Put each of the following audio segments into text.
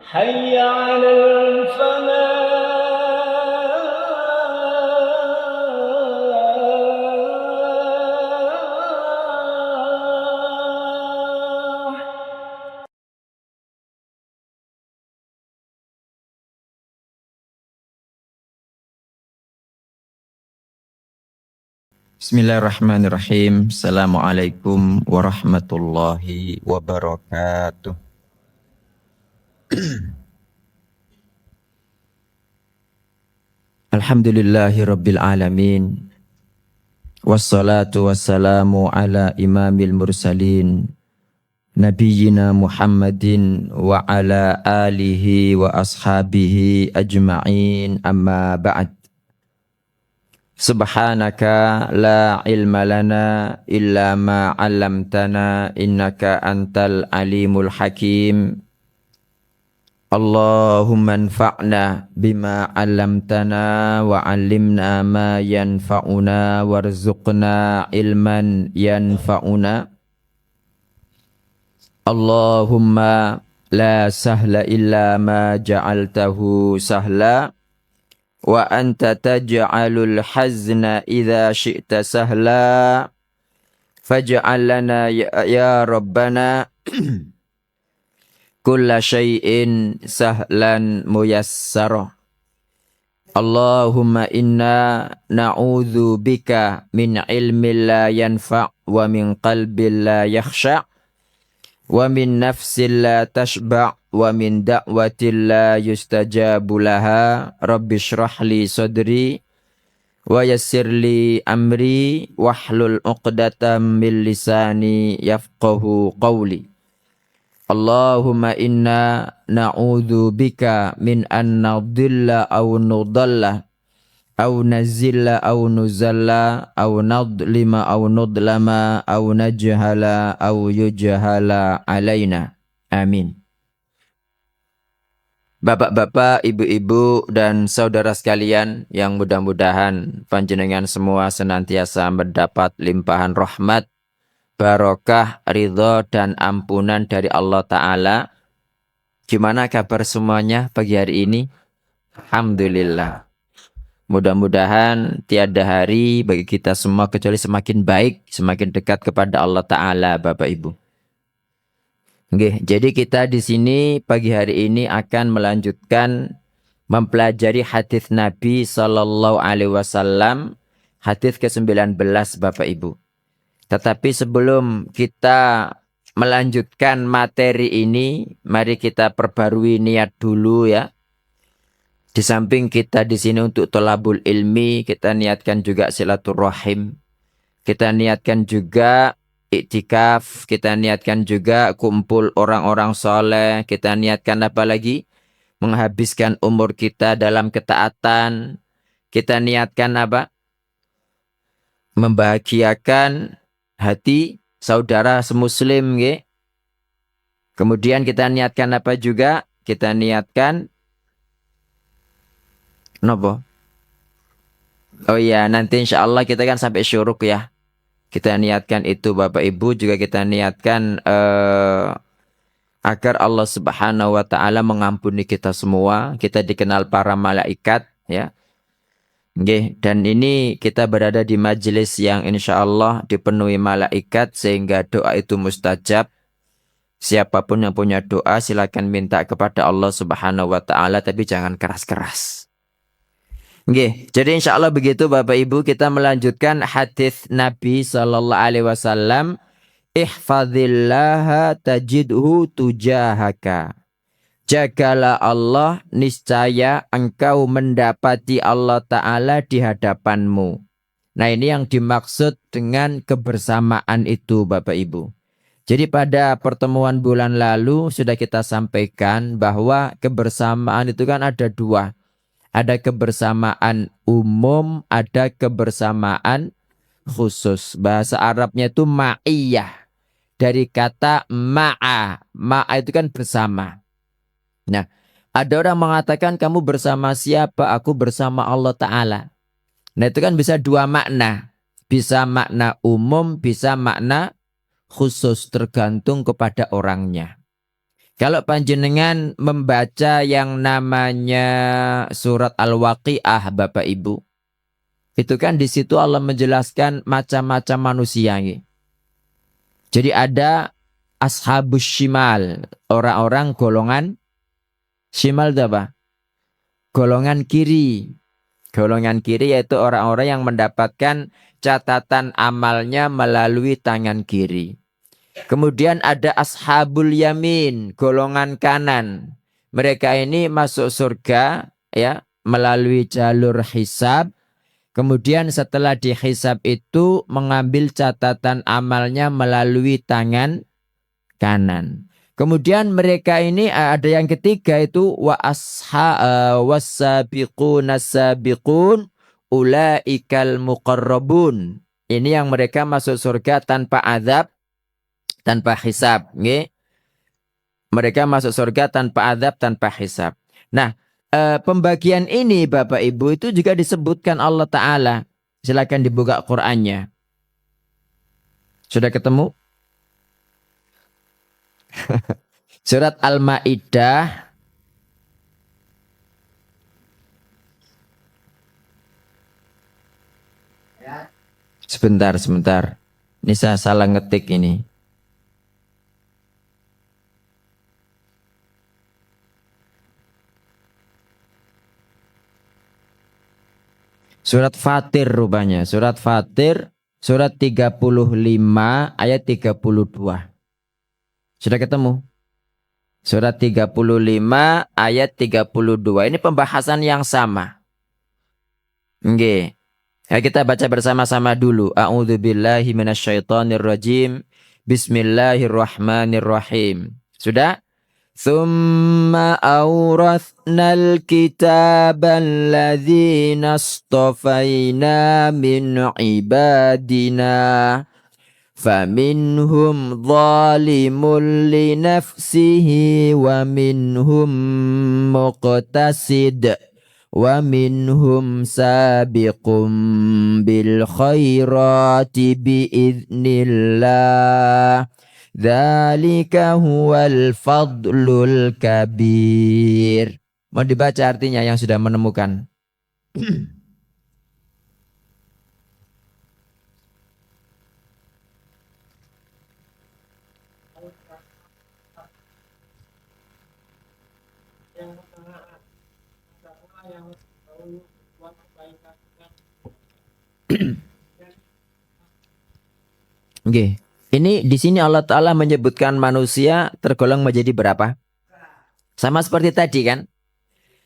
حي على الفلاح. Bismillahirrahmanirrahim. Assalamualaikum warahmatullahi wabarakatuh. Alhamdulillahi rabbil alamin. Wassalatu wassalamu ala imamil mursalin. Nabiyyina Muhammadin wa ala alihi wa ashabihi ajma'in, amma ba'd. Subhanaka la ilma lana illa ma 'allamtana innaka antal alimul hakim. Allahumma anfa'na bima 'allamtana wa 'allimna ma yanfa'una warzuqna ilman yanfa'una. Allahumma la sahla illa ma ja'altahu sahla wa anta taj'alul hazna idza syi'ta sahla faj'al lana ya rabbana kulla syai'in sahlan muyassara. Allahumma inna na'udzu bika min ilmin la yanfa' wa min qalbin la yakhsha' wa min nafsin la tashba' wa min da'watin la yustajabu laha. Rabbi shrah li sadri wa yassir li amri wahlul 'uqdatam min lisani yafqahu qawli. Allahumma inna na'udzu bika min an nadilla aw nudalla aw nazilla aw nuzalla aw nadlima aw nudlama aw najhala aw yujhala alaina. Amin. Bapak-bapak, ibu-ibu, dan saudara sekalian yang mudah-mudahan panjenengan semua senantiasa mendapat limpahan rahmat, barokah, ridho, dan ampunan dari Allah Ta'ala. Gimana kabar semuanya pagi hari ini? Alhamdulillah. Mudah-mudahan tiada hari bagi kita semua kecuali semakin baik, semakin dekat kepada Allah Ta'ala, Bapak Ibu. Oke, jadi kita di sini pagi hari ini akan melanjutkan mempelajari hadis Nabi Sallallahu Alaihi Wasallam, hadis ke-19, Bapak Ibu. Tetapi sebelum kita melanjutkan materi ini, mari kita perbarui niat dulu ya. Di samping kita di sini untuk thalabul ilmi, kita niatkan juga silaturahim. Kita niatkan juga iktikaf, kita niatkan juga kumpul orang-orang soleh, kita niatkan apa lagi? Menghabiskan umur kita dalam ketaatan. Kita niatkan apa? Membahagiakan hati saudara semuslim, nggih. Kemudian kita niatkan apa juga? Kita niatkan nopo? Oh iya, nanti insya Allah kita kan sampai syuruk ya. Kita niatkan itu Bapak Ibu, juga kita niatkan agar Allah Subhanahu wa Ta'ala mengampuni kita semua. Kita dikenal para malaikat ya. Nggih, dan ini kita berada di majelis yang insya Allah dipenuhi malaikat sehingga doa itu mustajab. Siapapun yang punya doa silakan minta kepada Allah Subhanahu wa Ta'ala, tapi jangan keras-keras. Nggih, jadi insya Allah begitu Bapak Ibu, kita melanjutkan hadis Nabi Sallallahu Alaihi Wasallam. Ihfazillaha tajidhu tujahaka. Jagalah Allah, niscaya engkau mendapati Allah Ta'ala di hadapanmu. Nah, ini yang dimaksud dengan kebersamaan itu Bapak Ibu. Jadi pada pertemuan bulan lalu sudah kita sampaikan bahwa kebersamaan itu kan ada dua. Ada kebersamaan umum, ada kebersamaan khusus. Bahasa Arabnya itu ma'iyah. Dari kata ma'a. Ma'a itu kan bersama. Nah, ada orang mengatakan kamu bersama siapa? Aku bersama Allah Ta'ala. Nah, itu kan bisa dua makna. Bisa makna umum, bisa makna khusus, tergantung kepada orangnya. Kalau panjenengan membaca yang namanya surat Al-Waqiah Bapak Ibu, itu kan di situ Allah menjelaskan macam-macam manusia. Jadi ada ashabus shimal, orang-orang golongan shimal itu apa? Golongan kiri. Golongan kiri yaitu orang-orang yang mendapatkan catatan amalnya melalui tangan kiri. Kemudian ada ashabul yamin, golongan kanan. Mereka ini masuk surga ya melalui jalur hisab. Kemudian setelah dihisab itu mengambil catatan amalnya melalui tangan kanan. Kemudian mereka ini ada yang ketiga itu wasabiquna sabiqun ulaikal muqarrabun. Ini yang mereka masuk surga tanpa azab, tanpa hisab, nggih. Mereka masuk surga tanpa azab, tanpa hisab. Nah, pembagian ini Bapak Ibu itu juga disebutkan Allah Ta'ala. Silakan dibuka Qur'annya. Sudah ketemu? Surat Al-Maidah sebentar. Ini saya salah ngetik ini. Surat Fatir rupanya. Surat Fatir, surat 35 ayat 32. Sudah ketemu? Surat 35 ayat 32. Ini pembahasan yang sama. Nggih. Ya, kita baca bersama-sama dulu. A'udzubillahi minasyaitonirrajim. Bismillahirrahmanirrahim. Sudah? Thumma awrathnal kitabal ladzina astafaina min ibadina. فَمِنْهُمْ ظَالِمٌ لِنَفْسِهِ وَمِنْهُمْ مُقْتَصِدٌ وَمِنْهُمْ سَابِقٌ بِالْخَيْرَاتِ بِإِذْنِ اللَّهِ ذَلِكَ هُوَ الْفَضْلُ الْكَبِيرُ. Mau dibaca artinya yang sudah menemukan. Oke. Ini di sini Allah Ta'ala menyebutkan manusia tergolong menjadi berapa? Sama seperti tadi kan?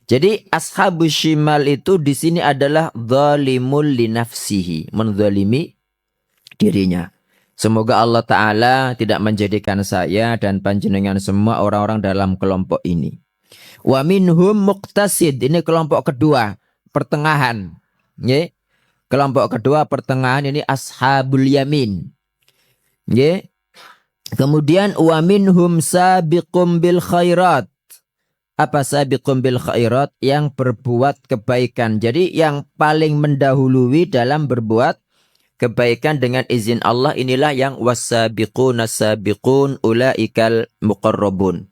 Jadi ashabus shimal itu di sini adalah zalimul li nafsihi, menzalimi dirinya. Semoga Allah Ta'ala tidak menjadikan saya dan panjenengan semua orang-orang dalam kelompok ini. Wa minhum muqtasid, ini kelompok kedua, pertengahan. Nggih. Kelompok kedua pertengahan ini ashabul yamin. Nggih. Kemudian wa minhum sabiqum bil khairat. Apa sabiqum bil khairat? Yang berbuat kebaikan. Jadi yang paling mendahului dalam berbuat kebaikan dengan izin Allah, inilah yang wasabiquna sabiqun ulaikal muqarrabun.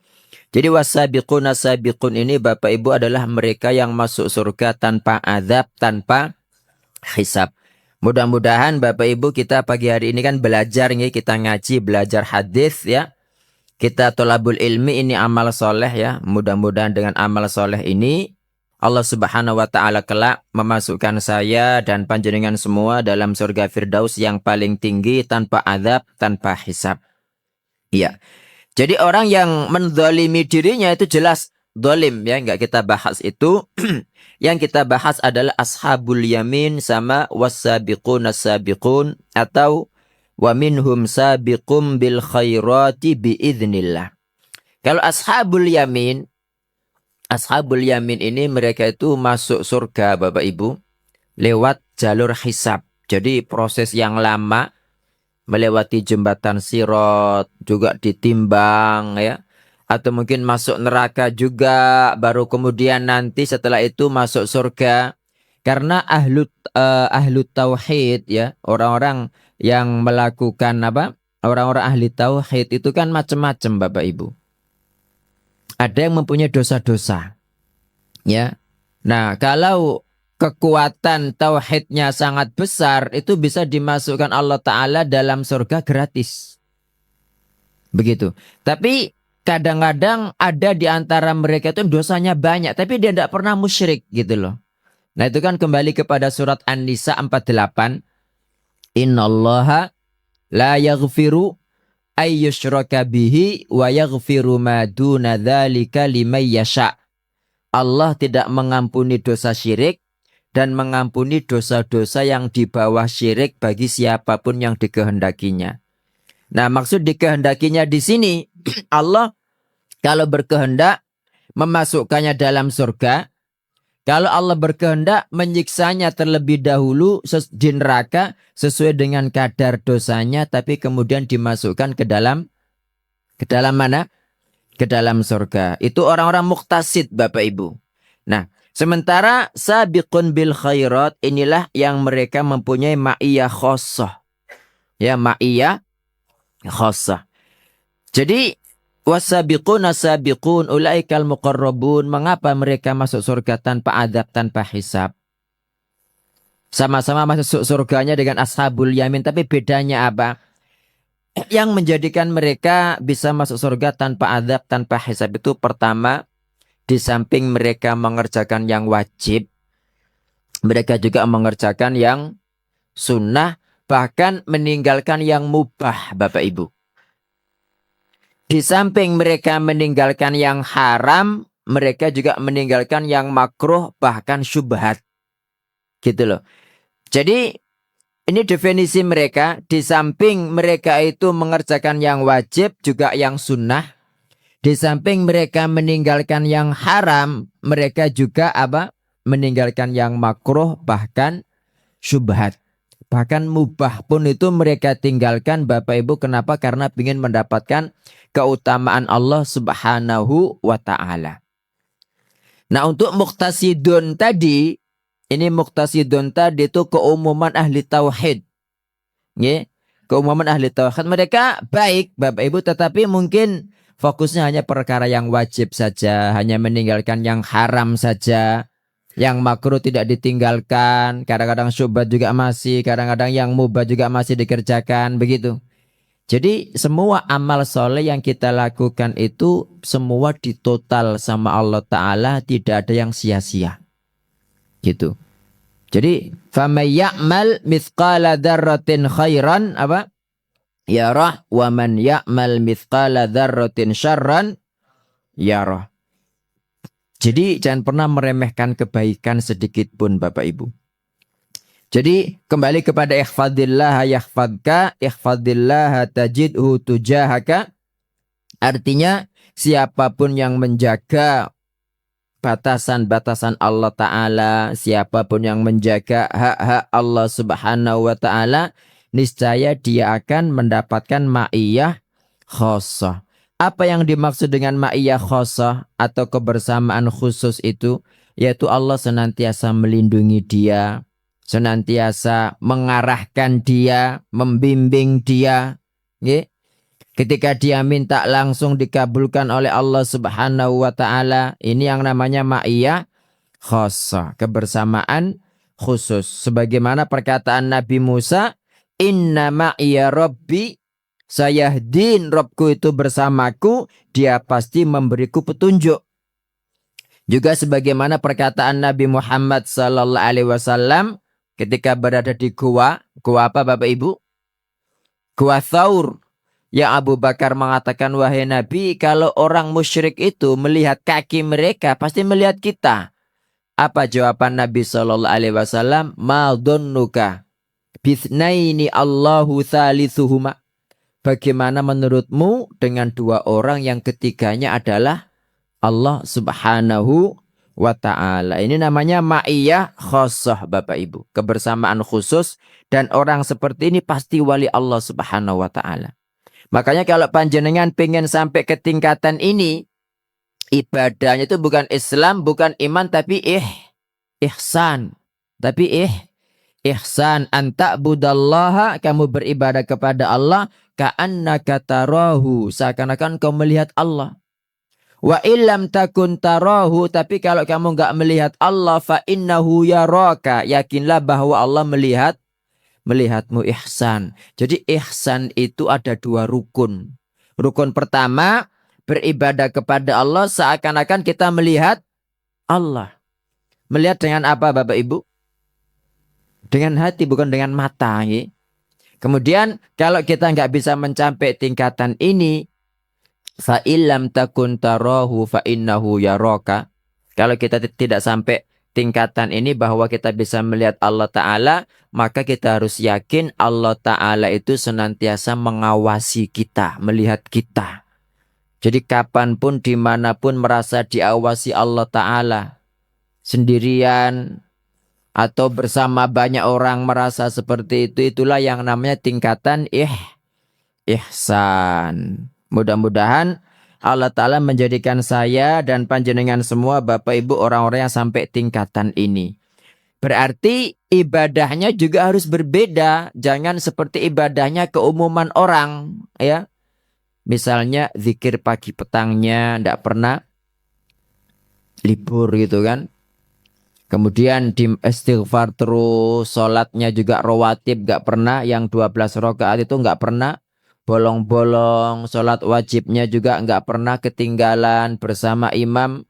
Jadi wasabiquna sabiqun ini Bapak Ibu adalah mereka yang masuk surga tanpa azab, tanpa hisab. Mudah-mudahan Bapak Ibu kita pagi hari ini kan belajar nih, kita ngaji, belajar hadis ya. Kita tolabul ilmi, ini amal soleh ya. Mudah-mudahan dengan amal soleh ini Allah Subhanahu wa Ta'ala kelak memasukkan saya dan panjenengan semua dalam surga Firdaus yang paling tinggi tanpa azab, tanpa hisab. Iya. Jadi orang yang menzalimi dirinya itu jelas zalim ya, enggak kita bahas itu. Yang kita bahas adalah ashabul yamin sama wasabiqun as-sabiqun atau wa minhum sabiqum bil khairati biiznillah. Kalau ashabul yamin ini mereka itu masuk surga Bapak Ibu lewat jalur hisab. Jadi proses yang lama, melewati jembatan Sirat, juga ditimbang ya. Atau mungkin masuk neraka juga, baru kemudian nanti setelah itu masuk surga. Karena ahlu tauhid ya, orang-orang yang melakukan apa? Orang-orang ahli tauhid itu kan macam-macam Bapak Ibu. ada yang mempunyai dosa-dosa. Ya. Nah, kalau kekuatan tauhidnya sangat besar, itu bisa dimasukkan Allah Ta'ala dalam surga gratis. Begitu. Tapi kadang-kadang ada di antara mereka itu dosanya banyak, tapi dia tidak pernah musyrik gitu loh. Nah, itu kan kembali kepada surat An-Nisa 48. Innallaha la yaghfiru ayyushraka bihi wa yaghfiru ma duna dzalika liman yasha. Allah tidak mengampuni dosa syirik dan mengampuni dosa-dosa yang di bawah syirik bagi siapapun yang dikehendakinya. Nah, maksud dikehendakinya di sini Allah kalau berkehendak memasukkannya dalam surga, kalau Allah berkehendak menyiksanya terlebih dahulu di neraka sesuai dengan kadar dosanya, tapi kemudian dimasukkan ke dalam mana? Ke dalam surga. Itu orang-orang muktasid, Bapak Ibu. Nah, sementara sabiqun bil khairat, inilah yang mereka mempunyai ma'iyah khosoh. Ya, ma'iyah khosoh. Jadi wasabiqun asabiqun ulaikal muqarrabun. Mengapa mereka masuk surga tanpa adab, tanpa hisab? Sama-sama masuk surganya dengan ashabul yamin, tapi bedanya apa? Yang menjadikan mereka bisa masuk surga tanpa adab, tanpa hisab itu pertama, di samping mereka mengerjakan yang wajib, mereka juga mengerjakan yang sunnah, bahkan meninggalkan yang mubah, Bapak Ibu. Di samping mereka meninggalkan yang haram, mereka juga meninggalkan yang makruh, bahkan syubhat. Gitu loh. Jadi ini definisi mereka. Di samping mereka itu mengerjakan yang wajib, juga yang sunnah. Di samping mereka meninggalkan yang haram, mereka juga apa? Meninggalkan yang makruh, bahkan syubhat. Bahkan mubah pun itu mereka tinggalkan, Bapak Ibu. Kenapa? Karena ingin mendapatkan keutamaan Allah Subhanahu wa ta'ala. Nah, untuk muqtasidun tadi, ini muqtasidun tadi itu keumuman ahli tauhid. Ya, keumuman ahli tauhid. Mereka baik, Bapak Ibu, tetapi mungkin fokusnya hanya perkara yang wajib saja, hanya meninggalkan yang haram saja. Yang makruh tidak ditinggalkan, kadang-kadang syubhat juga masih, kadang-kadang yang mubah juga masih dikerjakan, begitu. Jadi semua amal soleh yang kita lakukan itu semua ditotal sama Allah Ta'ala, tidak ada yang sia-sia. Gitu. Jadi, فَمَنْ يَعْمَلْ مِثْقَالَ ذَرَّةٍ خَيْرًا apa? Yarah, وَمَنْ يَعْمَلْ مِثْقَالَ ذَرَّةٍ شَرًّا yarah. Jadi jangan pernah meremehkan kebaikan sedikit pun, Bapak Ibu. Jadi kembali kepada ihfadillah yahfadka, ihfadillah tajidhu tujahaka. Artinya siapapun yang menjaga batasan-batasan Allah Ta'ala, siapapun yang menjaga hak-hak Allah Subhanahu wa Ta'ala, niscaya dia akan mendapatkan ma'iyah khosoh. Apa yang dimaksud dengan ma'iyah khosoh atau kebersamaan khusus itu? Yaitu Allah senantiasa melindungi dia, senantiasa mengarahkan dia, membimbing dia. Okay? Ketika dia minta langsung dikabulkan oleh Allah Subhanahu wa Ta'ala. Ini yang namanya ma'iyah khosoh, kebersamaan khusus. Sebagaimana perkataan Nabi Musa, inna ma'iyya rabbi sayahdin, Robku itu bersamaku, dia pasti memberiku petunjuk. Juga sebagaimana perkataan Nabi Muhammad sallallahu alaihi wasallam ketika berada di gua apa Bapak Ibu? Gua Thaur. Ya Abu Bakar mengatakan, wahai Nabi, kalau orang musyrik itu melihat kaki mereka, pasti melihat kita. Apa jawaban Nabi sallallahu alaihi wasallam? Ma dhunnuka bithnaini Allahu thalithuhuma. Bagaimana menurutmu dengan dua orang yang ketiganya adalah Allah Subhanahu wa Ta'ala. Ini namanya ma'iyah khosoh, Bapak Ibu. Kebersamaan khusus, dan orang seperti ini pasti wali Allah Subhanahu wa Ta'ala. Makanya kalau panjenengan pengen sampai ke tingkatan ini, ibadahnya itu bukan Islam, bukan iman, tapi ihsan. Tapi ihsan, anta'budallaha, kamu beribadah kepada Allah ka'annaka tarahu, seakan-akan kau melihat Allah. Wa illam takun tarahu, tapi kalau kamu enggak melihat Allah, fa innahu yaraka, yakinlah bahwa Allah melihatmu. Ihsan. Jadi ihsan itu ada 2 rukun. Rukun pertama, beribadah kepada Allah seakan-akan kita melihat Allah. Melihat dengan apa Bapak Ibu? Dengan hati, bukan dengan mata. Ya. Kemudian kalau kita enggak bisa mencapai tingkatan ini, fa illam takun tarahu fa innahu yaraka. Kalau kita tidak sampai tingkatan ini bahwa kita bisa melihat Allah Ta'ala, maka kita harus yakin Allah Ta'ala itu senantiasa mengawasi kita, melihat kita. Jadi kapanpun, dimanapun merasa diawasi Allah Ta'ala, sendirian atau bersama banyak orang merasa seperti itu, itulah yang namanya tingkatan ihsan. Mudah-mudahan Allah Ta'ala menjadikan saya dan panjenengan semua Bapak Ibu orang-orang yang sampai tingkatan ini. Berarti ibadahnya juga harus berbeda. Jangan seperti ibadahnya keumuman orang. Ya. Misalnya zikir pagi petangnya tidak pernah libur gitu kan. Kemudian di istighfar terus, sholatnya juga rawatib gak pernah. Yang 12 rakaat itu gak pernah bolong-bolong, sholat wajibnya juga enggak pernah ketinggalan bersama imam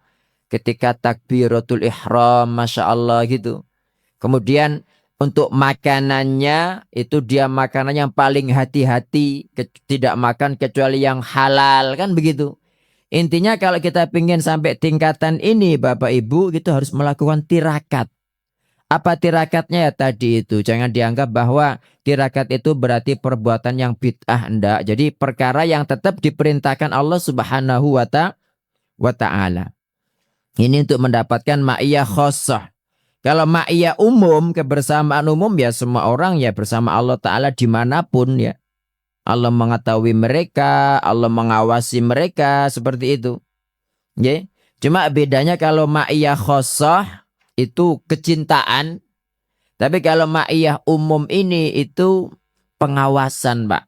ketika takbiratul ihram, Masya Allah gitu. Kemudian untuk makanannya itu dia makanan yang paling hati-hati, tidak makan kecuali yang halal, kan begitu. Intinya kalau kita ingin sampai tingkatan ini Bapak Ibu, kita harus melakukan tirakat. Apa tirakatnya ya tadi itu? Jangan dianggap bahwa tirakat itu berarti perbuatan yang bid'ah. Enggak. Jadi perkara yang tetap diperintahkan Allah Subhanahu wa ta'ala. Ini untuk mendapatkan ma'iyah khossah. Kalau ma'iyah umum, kebersamaan umum ya semua orang ya bersama Allah Ta'ala dimanapun ya. Allah mengetahui mereka, Allah mengawasi mereka, seperti itu. Ya. Cuma bedanya kalau ma'iyah khossah itu kecintaan. Tapi kalau ma'iyah umum ini itu pengawasan, Pak.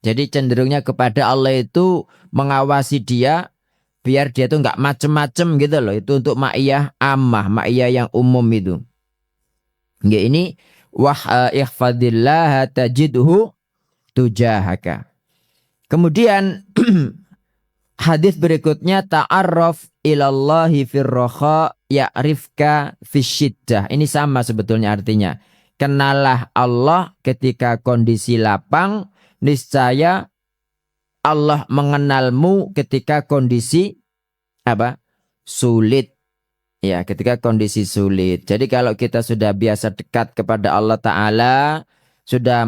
Jadi cenderungnya kepada Allah itu mengawasi dia biar dia tuh nggak macem-macem gitu loh. Itu untuk ma'iyah ammah, ma'iyah yang umum itu. Ya, ini ihfadillah tajidhu tujahaka. Kemudian hadis berikutnya ta'arraf ilallahi firraha ya'rifka fisyiddah. Ini sama sebetulnya artinya. Kenalah Allah ketika kondisi lapang, niscaya Allah mengenalmu ketika kondisi apa? Sulit. Ya, ketika kondisi sulit. Jadi kalau kita sudah biasa dekat kepada Allah Ta'ala, sudah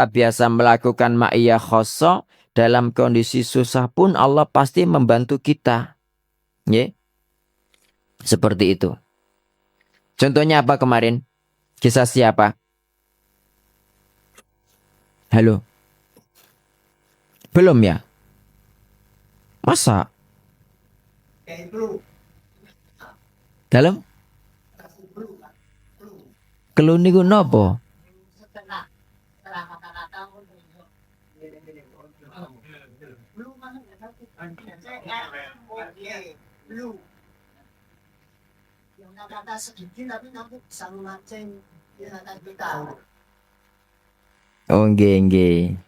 biasa melakukan ma'iyah khossah, dalam kondisi susah pun Allah pasti membantu kita. Ya. Seperti itu. Contohnya apa kemarin? Kisah siapa? Halo? Belum ya? Masa? Dalam? Kelu niku nopo? Kata sedikit tapi nanti bisa memancing ingatan kita. Oh nggih.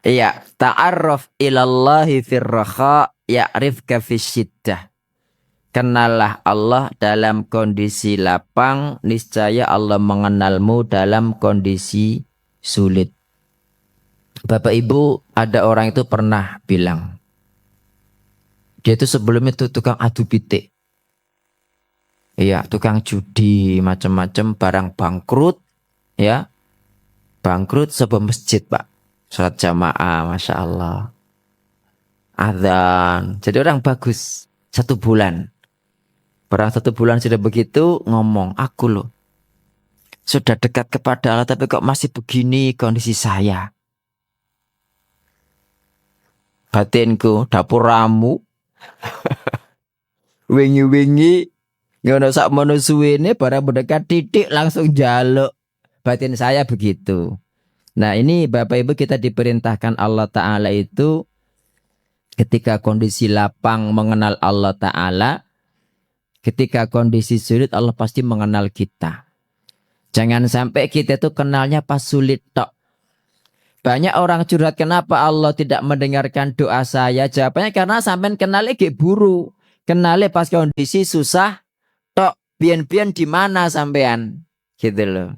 Iya, ta'arraf ilallahi firraha ya'rifka fisyiddah. Kenalah Allah dalam kondisi lapang, niscaya Allah mengenalmu dalam kondisi sulit. Bapak Ibu, ada orang itu pernah bilang, dia itu sebelumnya itu tukang adu pitik. Iya, tukang judi, macam-macam, barang bangkrut, ya. Bangkrut sebuah masjid, Pak. Salat jamaah, Masya Allah. Adzan. Jadi orang bagus. 1 bulan. Barang 1 bulan sudah begitu, ngomong, aku loh. Sudah dekat kepada Allah, tapi kok masih begini kondisi saya. Batinku, dapur ramu. Wingi-wingi. Ngono sak mono suwene barang mendekat titik langsung jaluk. Batin saya begitu. Nah ini Bapak Ibu kita diperintahkan Allah Ta'ala itu ketika kondisi lapang mengenal Allah Ta'ala, ketika kondisi sulit Allah pasti mengenal kita. Jangan sampai kita itu kenalnya pas sulit tok. Banyak orang curhat, kenapa Allah tidak mendengarkan doa saya? Jawabannya karena sampean kenalnya gak buru. Kenalnya pas kondisi susah tok. Pian-pian di mana sampean? Gitu loh.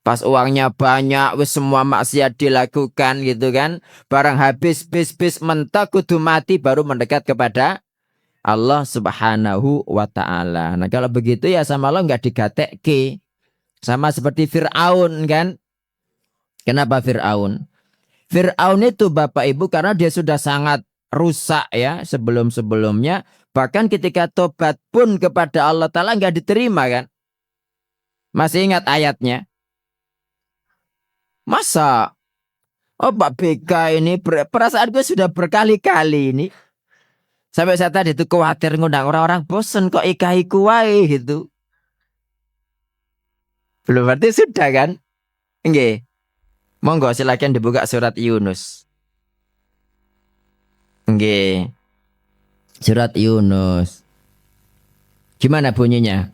Pas uangnya banyak, wis semua maksiat dilakukan gitu kan. Barang habis, bis mentok kudu mati baru mendekat kepada Allah Subhanahu wa Ta'ala. Nah kalau begitu ya sama Allah nggak digatekke. Sama seperti Fir'aun kan. Kenapa Fir'aun? Fir'aun itu Bapak Ibu karena dia sudah sangat rusak ya sebelum-sebelumnya. Bahkan ketika tobat pun kepada Allah Ta'ala nggak diterima kan. Masih ingat ayatnya? Masa? Oh Pak BK ini perasaan gue sudah berkali-kali ini. Sampai saya tadi itu khawatir ngundang orang-orang bosen kok ikai wae gitu. Belum berarti sudah kan? Nggih. Monggo silakan dibuka surat Yunus. Nggih. Surat Yunus. Gimana bunyinya?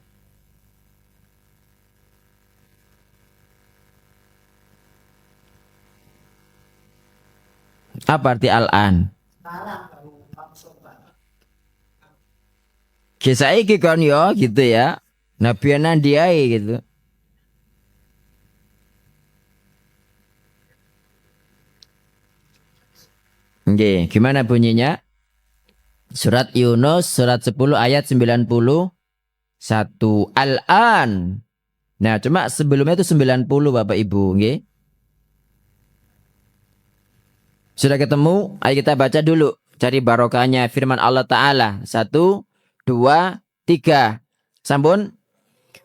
Apa arti al-an? Kisah iki kon yo gitu ya. Nabi nandiai gitu. Nggih, gimana bunyinya? Surat Yunus surat 10 ayat 91. Al-an. Nah, cuma sebelumnya itu 90 Bapak Ibu, nggih. Sudah ketemu? Ayo kita baca dulu. Cari barokahnya firman Allah Ta'ala. 1, 2, 3. Sampun.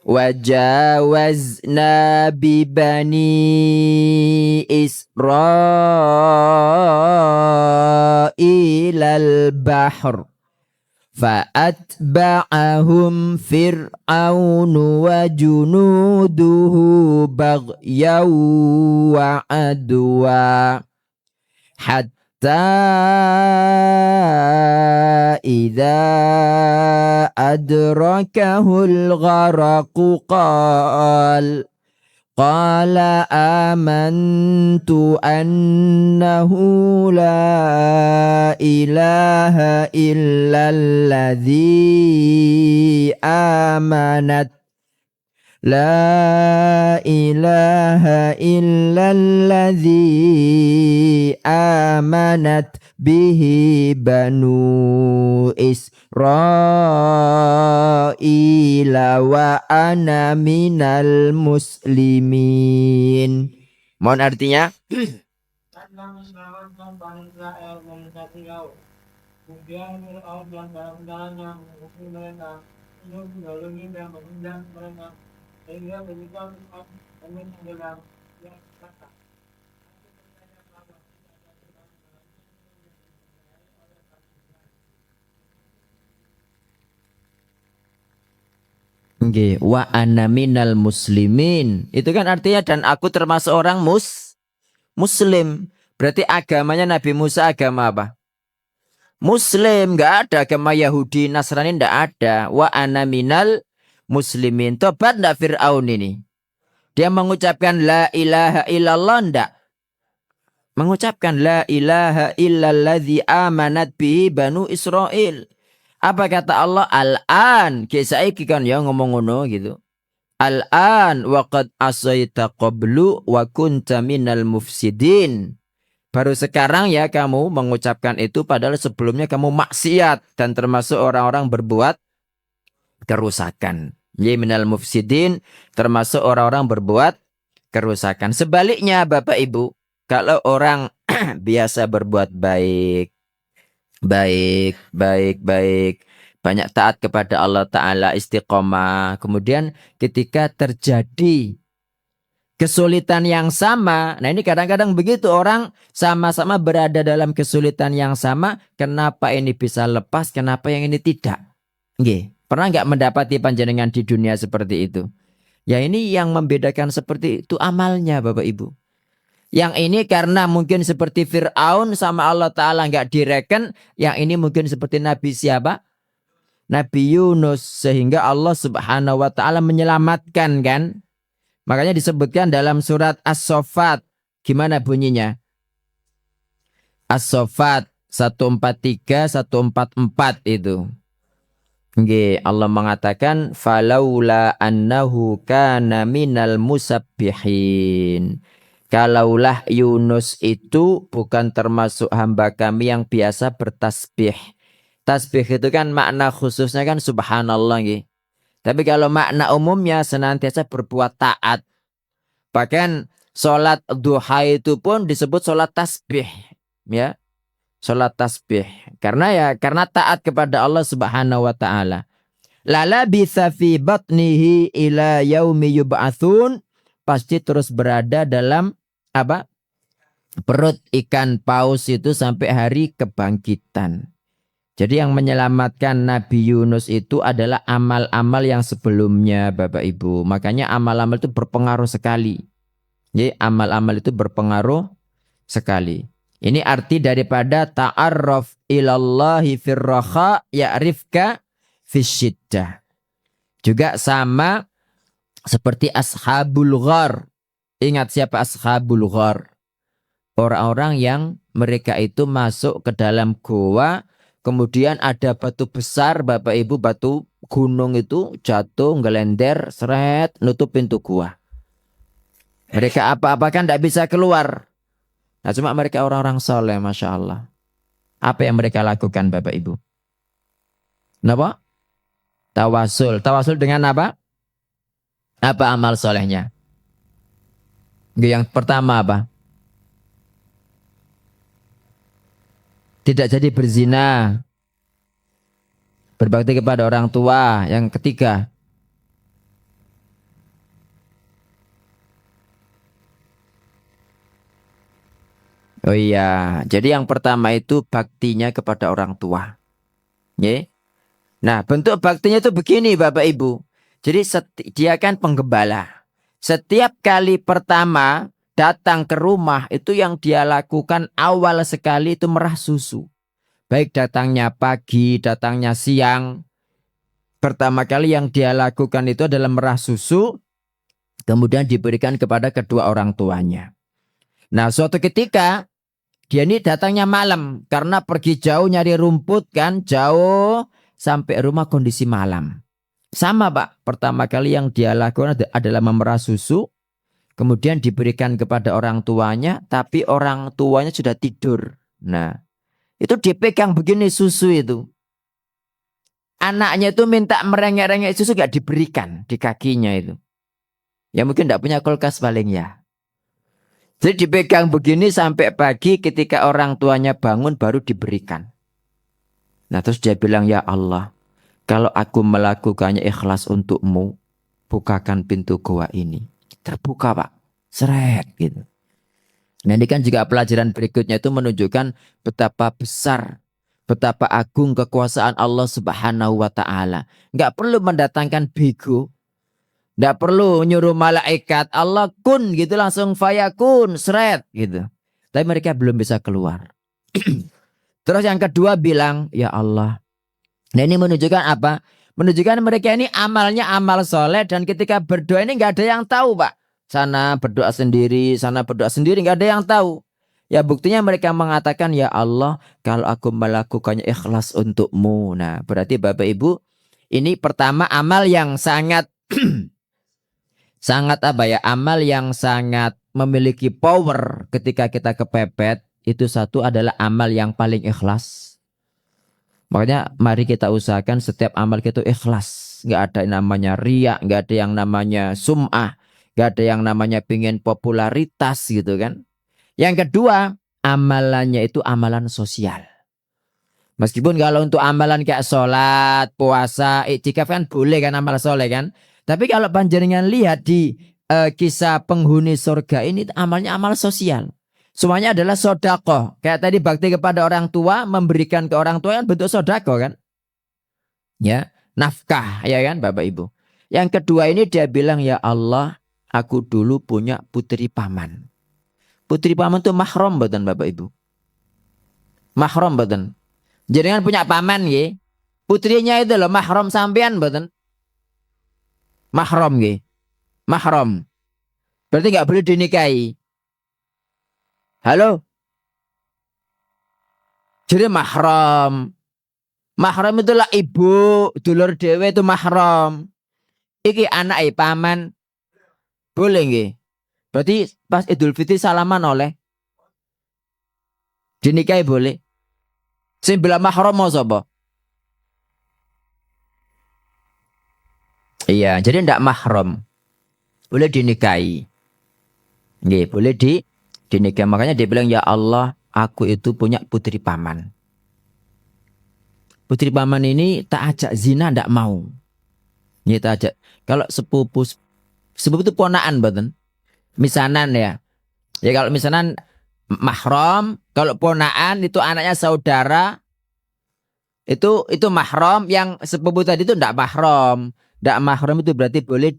Wajawazna bibani Isra'ilal bahr. Fa'atba'ahum fir'aunu wa junuduhu baghyaw wa adwa. Hatta idza adrakahul gharaqu qala amantu annahu la ilaha illalladzi amanat La ilaha illalladzi amanat bihi banu Israila wa ana minal muslimin. Mohon artinya? Kemudian Fir'aun dan barang-barangnya menghukum mereka untuk mendolimi dan menghindar mereka sehingga berikan kami adalah yang kata. Nggih, wa ana minal muslimin. Itu kan artinya dan aku termasuk orang muslim. Berarti agamanya Nabi Musa agama apa? Muslim, enggak ada agama Yahudi, Nasrani enggak ada. Wa ana minal muslimin. Tobat enggak Fir'aun ini? Dia mengucapkan la ilaha illallah enggak? Mengucapkan la ilaha illalladzi amanat bihi banu Israil. Apa kata Allah? Al-an. Saiki kan ya ngomong ngono gitu. Al-an wa qad asaita qablu wa kunta minal mufsidin. Baru sekarang ya kamu mengucapkan itu padahal sebelumnya kamu maksiat dan termasuk orang-orang berbuat kerusakan. Ya minal mufsidin termasuk orang-orang berbuat kerusakan. Sebaliknya Bapak Ibu, kalau orang biasa berbuat baik, banyak taat kepada Allah Ta'ala, istiqomah. Kemudian ketika terjadi kesulitan yang sama, nah ini kadang-kadang begitu orang sama-sama berada dalam kesulitan yang sama, kenapa ini bisa lepas, kenapa yang ini tidak? Nggih, pernah nggak mendapati panjenengan di dunia seperti itu? Ya ini yang membedakan seperti itu amalnya Bapak Ibu. Yang ini karena mungkin seperti Fir'aun sama Allah Ta'ala nggak direken. Yang ini mungkin seperti Nabi siapa? Nabi Yunus. Sehingga Allah Subhanahu wa Ta'ala menyelamatkan kan. Makanya disebutkan dalam surat As-Saffat. Gimana bunyinya? As-Saffat 143, 144 itu. Nggih, Allah mengatakan falaula annahu kana minal musabbihin. Kalaulah Yunus itu bukan termasuk hamba kami yang biasa bertasbih. Tasbih itu kan makna khususnya kan subhanallah nggih. Tapi kalau makna umumnya senantiasa berbuat taat. Bahkan sholat duha itu pun disebut sholat tasbih. Ya, sholat tasbih. Karena taat kepada Allah Subhanahu wa Ta'ala. Lala bisa fi batnihi ila yaumi yub'atsun. Pasti terus berada dalam apa? Perut ikan paus itu sampai hari kebangkitan. Jadi yang menyelamatkan Nabi Yunus itu adalah amal-amal yang sebelumnya, Bapak Ibu. Makanya amal-amal itu berpengaruh sekali. Jadi amal-amal itu berpengaruh sekali. Ini arti daripada ta'arraf ilallahi firraha ya'rifka fisyiddah. Juga sama seperti ashabul ghar. Ingat siapa ashabul ghar? Orang-orang yang mereka itu masuk ke dalam goa, kemudian ada batu besar, Bapak Ibu, batu gunung itu jatuh, ngelender, seret, nutup pintu goa. Mereka apa-apa kan tidak bisa keluar. Nah cuma mereka orang-orang soleh, Masya Allah. Apa yang mereka lakukan Bapak Ibu? Kenapa? Tawasul. Tawasul dengan apa? Apa amal solehnya? Yang pertama apa? Tidak jadi berzina. Berbakti kepada orang tua. Yang ketiga. Oh iya, jadi yang pertama itu baktinya kepada orang tua. Ya. Nah, bentuk baktinya itu begini Bapak Ibu. Jadi dia kan penggembala. Setiap kali pertama datang ke rumah itu yang dia lakukan awal sekali itu merah susu. Baik datangnya pagi, datangnya siang. Pertama kali yang dia lakukan itu adalah merah susu. Kemudian diberikan kepada kedua orang tuanya. Nah, suatu ketika dia ini datangnya malam karena pergi jauh nyari rumput kan, jauh sampai rumah kondisi malam. Sama Pak, pertama kali yang dia lakukan adalah memerah susu, kemudian diberikan kepada orang tuanya, tapi orang tuanya sudah tidur. Nah, itu dipegang begini susu itu. Anaknya itu minta merengek-rengek susu gak diberikan di kakinya itu. Ya mungkin tidak punya kulkas paling ya. Jadi dipegang begini sampai pagi ketika orang tuanya bangun baru diberikan. Nah terus dia bilang, ya Allah, kalau aku melakukannya ikhlas untukmu, bukakan pintu goa ini. Terbuka Pak, seret gitu. Nah ini kan juga pelajaran berikutnya itu menunjukkan betapa besar, betapa agung kekuasaan Allah Subhanahu wa Ta'ala. Nggak perlu mendatangkan bego. Nggak perlu nyuruh malaikat Allah kun gitu langsung fayakun seret gitu. Tapi mereka belum bisa keluar. Terus yang kedua bilang, ya Allah. Nah ini menunjukkan apa? Menunjukkan mereka ini amalnya amal soleh dan ketika berdoa ini nggak ada yang tahu Pak. Sana berdoa sendiri, sana berdoa sendiri, nggak ada yang tahu. Ya buktinya mereka mengatakan, ya Allah kalau aku melakukannya ikhlas untukmu. Nah berarti Bapak Ibu ini pertama amal yang sangat sangat apa ya, amal yang sangat memiliki power ketika kita kepepet. Itu satu adalah amal yang paling ikhlas. Makanya mari kita usahakan setiap amal kita ikhlas. Nggak ada yang namanya riya, nggak ada yang namanya sum'ah, nggak ada yang namanya pingin popularitas gitu kan. Yang kedua, amalannya itu amalan sosial. Meskipun kalau untuk amalan kayak sholat, puasa, iktikaf kan boleh kan amal soleh kan. Tapi kalau panjenengan lihat di kisah penghuni surga ini amalnya amal sosial. Semuanya adalah sodako. Kayak tadi bakti kepada orang tua, memberikan ke orang tua kan bentuk sodako kan. Ya, nafkah ya kan Bapak Ibu. Yang kedua ini dia bilang, ya Allah aku dulu punya putri paman. Putri paman itu mahram mboten Bapak Ibu? Mahram mboten? Jenengan punya paman nggih. Putrinya itu loh mahram sampean mboten? Mahram nggih. Mahram. Berarti nggak boleh dinikahi. Halo? Jadi mahram. Mahram itulah ibu, dulur dewe itu mahram. Iki anak paman. Boleh nggih? Berarti pas Idul Fitri salaman oleh dinikahi boleh. Sing bela mahram mau sapa? Iya, jadi ndak mahram. Boleh dinikahi. Nggih, boleh dinikahi. Makanya dia bilang, ya Allah, aku itu punya putri paman. Putri paman ini tak ajak zina ndak mau. Nggih, tak ajak. Kalau sepupu itu ponaan mboten. Misanan ya. Ya kalau misanan mahram, kalau ponaan itu anaknya saudara, itu mahram. Yang sepupu tadi itu ndak mahram. Ndak mahram itu berarti boleh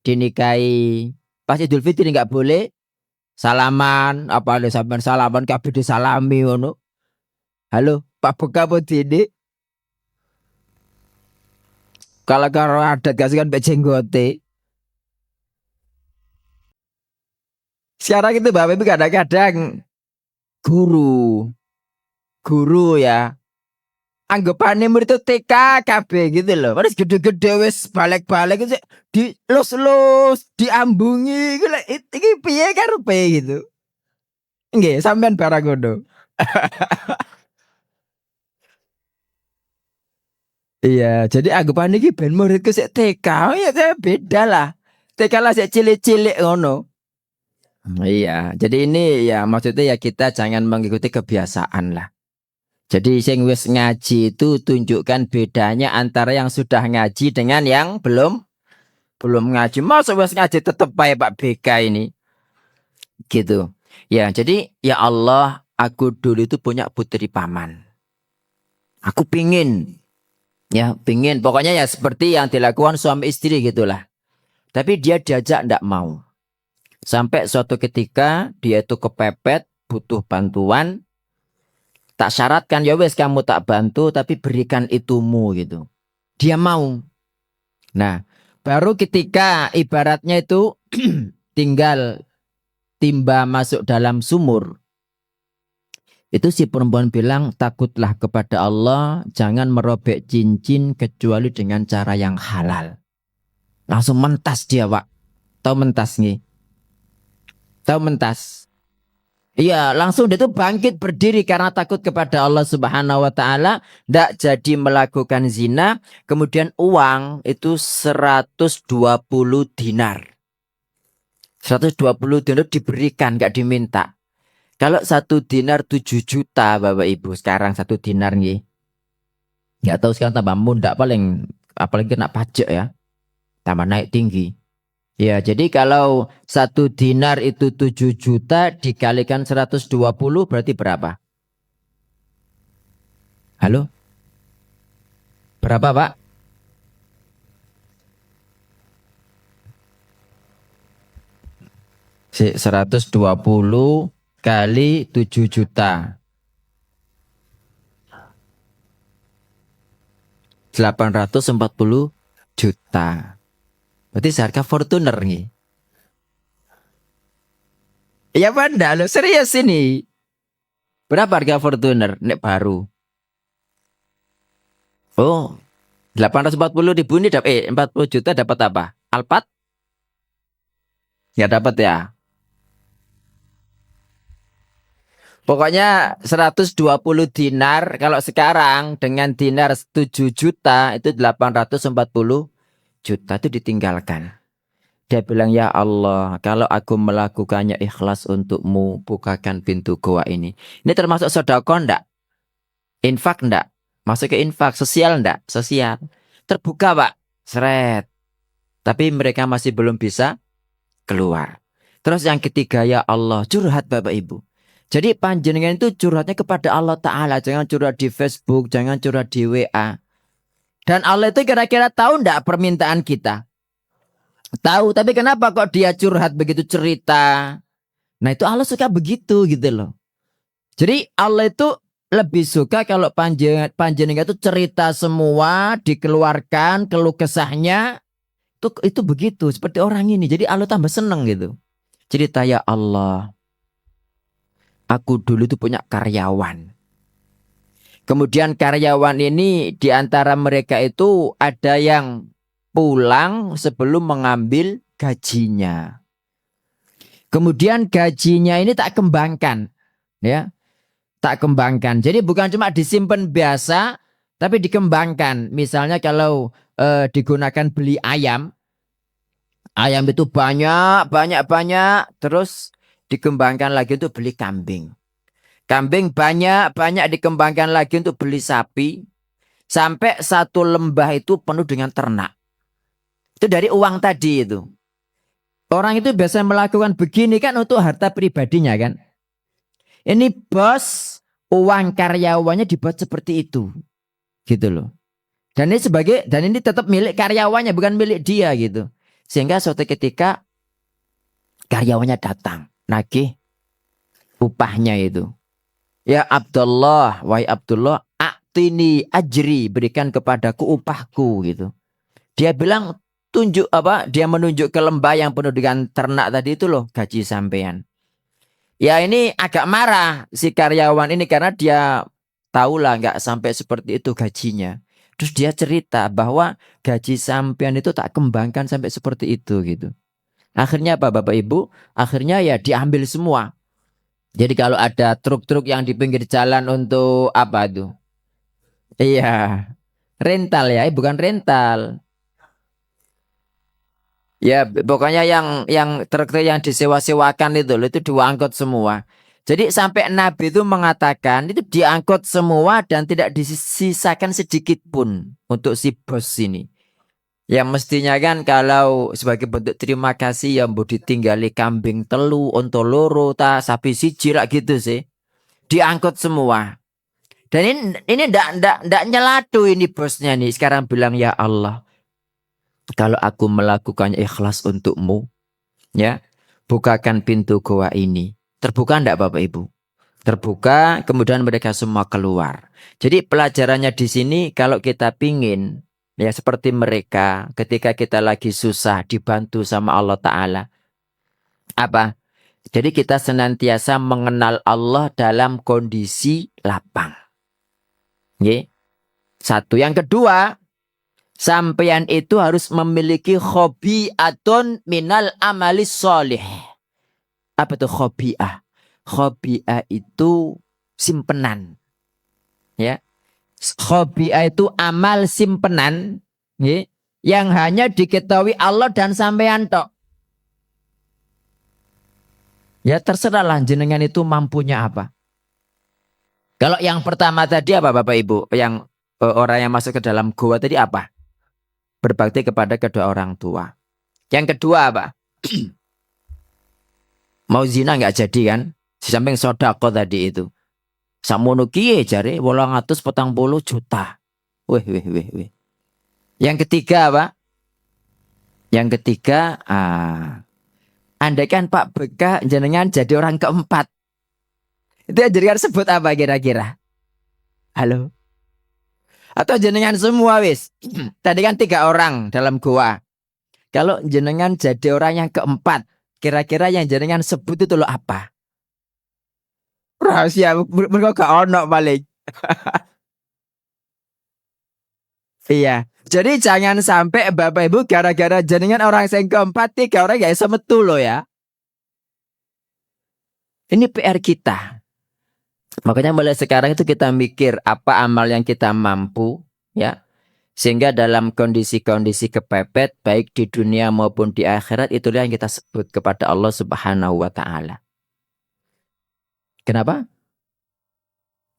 dinikahi. Pas Idul Fitri nggak boleh salaman, apa ada sampean salaman kabeh disalami ngono. Halo, Pak Beka apa dene? Kalau karo adat kasih kan jenggote. Sekarang itu Bapak Ibu kadang-kadang guru ya. Anggapannya murid itu TK KB gitu loh. Terus gede-gede wis balik-balik itu dilus-lus, diambungi gitu. Iki piye karo piye gitu. Nggih, sampean barang ngono. Iya, jadi anggapannya iki ben muridku sik TK, oh ya beda lah. TK lah sik cilik-cilik ngono. Iya, jadi ini ya maksudnya ya kita jangan mengikuti kebiasaan lah. Jadi sing wis ngaji itu tunjukkan bedanya antara yang sudah ngaji dengan yang belum ngaji. Masa wis ngaji tetep bae Pak BK ini. Gitu. Ya, jadi ya Allah, aku dulu itu punya putri paman. Aku pingin. Ya, pingin. Pokoknya ya seperti yang dilakukan suami istri gitulah. Tapi dia diajak ndak mau. Sampai suatu ketika dia itu kepepet, butuh bantuan. Tak syaratkan, ya wes kamu tak bantu, tapi berikan itumu gitu. Dia mau. Nah, baru ketika ibaratnya itu tinggal timba masuk dalam sumur. Itu si perempuan bilang, takutlah kepada Allah, jangan merobek cincin kecuali dengan cara yang halal. Langsung mentas dia, Pak. Tahu mentas nih? Tahu mentas? Iya, langsung dia tuh bangkit berdiri karena takut kepada Allah Subhanahu wa taala, ndak jadi melakukan zina. Kemudian uang itu 120 dinar. 120 dinar diberikan, enggak diminta. Kalau 1 dinar 7 juta Bapak Ibu, sekarang 1 dinar nih. Enggak tahu sekarang tambah mundak apalagi kena pajak ya. Tambah naik tinggi. Ya, jadi kalau 1 dinar itu 7 juta dikalikan 120 berarti berapa? Halo? Berapa, Pak? Si 120 kali 7 juta. 840 juta. Berarti seharga Fortuner nih. Ya Banda, lo serius ini. Berapa harga Fortuner? Nek baru. Oh, 840 ribu ini dapat 40 juta dapat apa? Alphard? Ya dapat ya. Pokoknya 120 dinar kalau sekarang dengan dinar 7 juta itu 840 juta itu ditinggalkan. Dia bilang, ya Allah, kalau aku melakukannya ikhlas untukmu, bukakan pintu goa ini. Ini termasuk sedekah enggak? Infak enggak? Masuk ke infak, sosial enggak? Sosial. Terbuka Pak, seret. Tapi mereka masih belum bisa keluar. Terus yang ketiga, ya Allah, curhat Bapak Ibu. Jadi panjenengan itu curhatnya kepada Allah Ta'ala. Jangan curhat di Facebook, jangan curhat di WA. Dan Allah itu kira-kira tahu enggak permintaan kita? Tahu, tapi kenapa kok dia curhat begitu cerita? Nah itu Allah suka begitu gitu loh. Jadi Allah itu lebih suka kalau panjenengan itu cerita semua, dikeluarkan keluh kesahnya, itu begitu seperti orang ini. Jadi Allah tambah seneng gitu. Cerita, ya Allah, aku dulu itu punya karyawan. Kemudian karyawan ini di antara mereka itu ada yang pulang sebelum mengambil gajinya. Kemudian gajinya ini tak kembangkan, ya, tak kembangkan. Jadi bukan cuma disimpan biasa, tapi dikembangkan. Misalnya kalau digunakan beli ayam itu banyak, terus dikembangkan lagi untuk beli kambing. Kambing banyak dikembangkan lagi untuk beli sapi. Sampai satu lembah itu penuh dengan ternak. Itu dari uang tadi itu. Orang itu biasa melakukan begini kan untuk harta pribadinya kan. Ini bos, uang karyawannya dibuat seperti itu. Gitu loh. Dan ini tetap milik karyawannya, bukan milik dia gitu. Sehingga suatu ketika karyawannya datang, nagih upahnya itu. Ya Abdullah, wahai Abdullah, aktini ajri, berikan kepadaku upahku gitu. Dia bilang, dia menunjuk ke lembah yang penuh dengan ternak tadi itu loh, gaji sampean. Ya ini agak marah si karyawan ini karena dia tahulah nggak sampai seperti itu gajinya. Terus dia cerita bahwa gaji sampean itu tak kembangkan sampai seperti itu gitu. Akhirnya apa Bapak Ibu? Akhirnya ya diambil semua. Jadi kalau ada truk-truk yang di pinggir jalan untuk apa tuh? Iya, rental ya, bukan rental. Ya, pokoknya yang truk yang disewa-sewakan itu diangkut semua. Jadi sampai Nabi itu mengatakan itu diangkut semua dan tidak disisakan sedikit pun untuk si bos ini. Ya mestinya kan kalau sebagai bentuk terima kasih ya mbok ditinggali kambing telu, onto loro, sapi siji lah gitu sih. Diangkut semua. Dan ini ndak nyelatu ini bosnya nih. Sekarang bilang, ya Allah, kalau aku melakukannya ikhlas untukmu, ya, bukakan pintu goa ini. Terbuka enggak Bapak Ibu? Terbuka, kemudian mereka semua keluar. Jadi pelajarannya di sini kalau kita pingin, ya seperti mereka ketika kita lagi susah dibantu sama Allah Ta'ala. Apa? Jadi kita senantiasa mengenal Allah dalam kondisi lapang. Ya. Satu. Yang kedua, sampeyan itu harus memiliki khobi'atun minal amalis sholih. Apa itu khobi'ah? Khobi'ah itu simpenan. Ya. Khobi'ah itu amal simpenan, ya, yang hanya diketahui Allah dan sampeyan tok. Ya terserahlah jenengan itu mampunya apa. Kalau yang pertama tadi apa Bapak Ibu? Yang orang yang masuk ke dalam gua tadi apa? Berbakti kepada kedua orang tua. Yang kedua apa? Mau zina nggak jadi kan? Di samping sodako tadi itu. Samono kiye jare 840 juta. Weh. Yang ketiga apa? Yang ketiga, andaikan Pak Beka jenengan jadi orang keempat. Itu jenengan sebut apa kira-kira? Halo? Atau jenengan semua wis? Tadi kan 3 orang dalam goa. Kalau jenengan jadi orang yang keempat, kira-kira yang jenengan sebut itu lo apa? Rahasia, mereka gak ono balik. Iya. Jadi jangan sampai Bapak Ibu gara-gara jenengan orang yang keempat, 3 orang gak bisa metu lo ya. Ini PR kita. Makanya mulai sekarang itu kita mikir apa amal yang kita mampu, ya. Sehingga dalam kondisi-kondisi kepepet baik di dunia maupun di akhirat itulah yang kita sebut kepada Allah Subhanahu wa taala. Kenapa?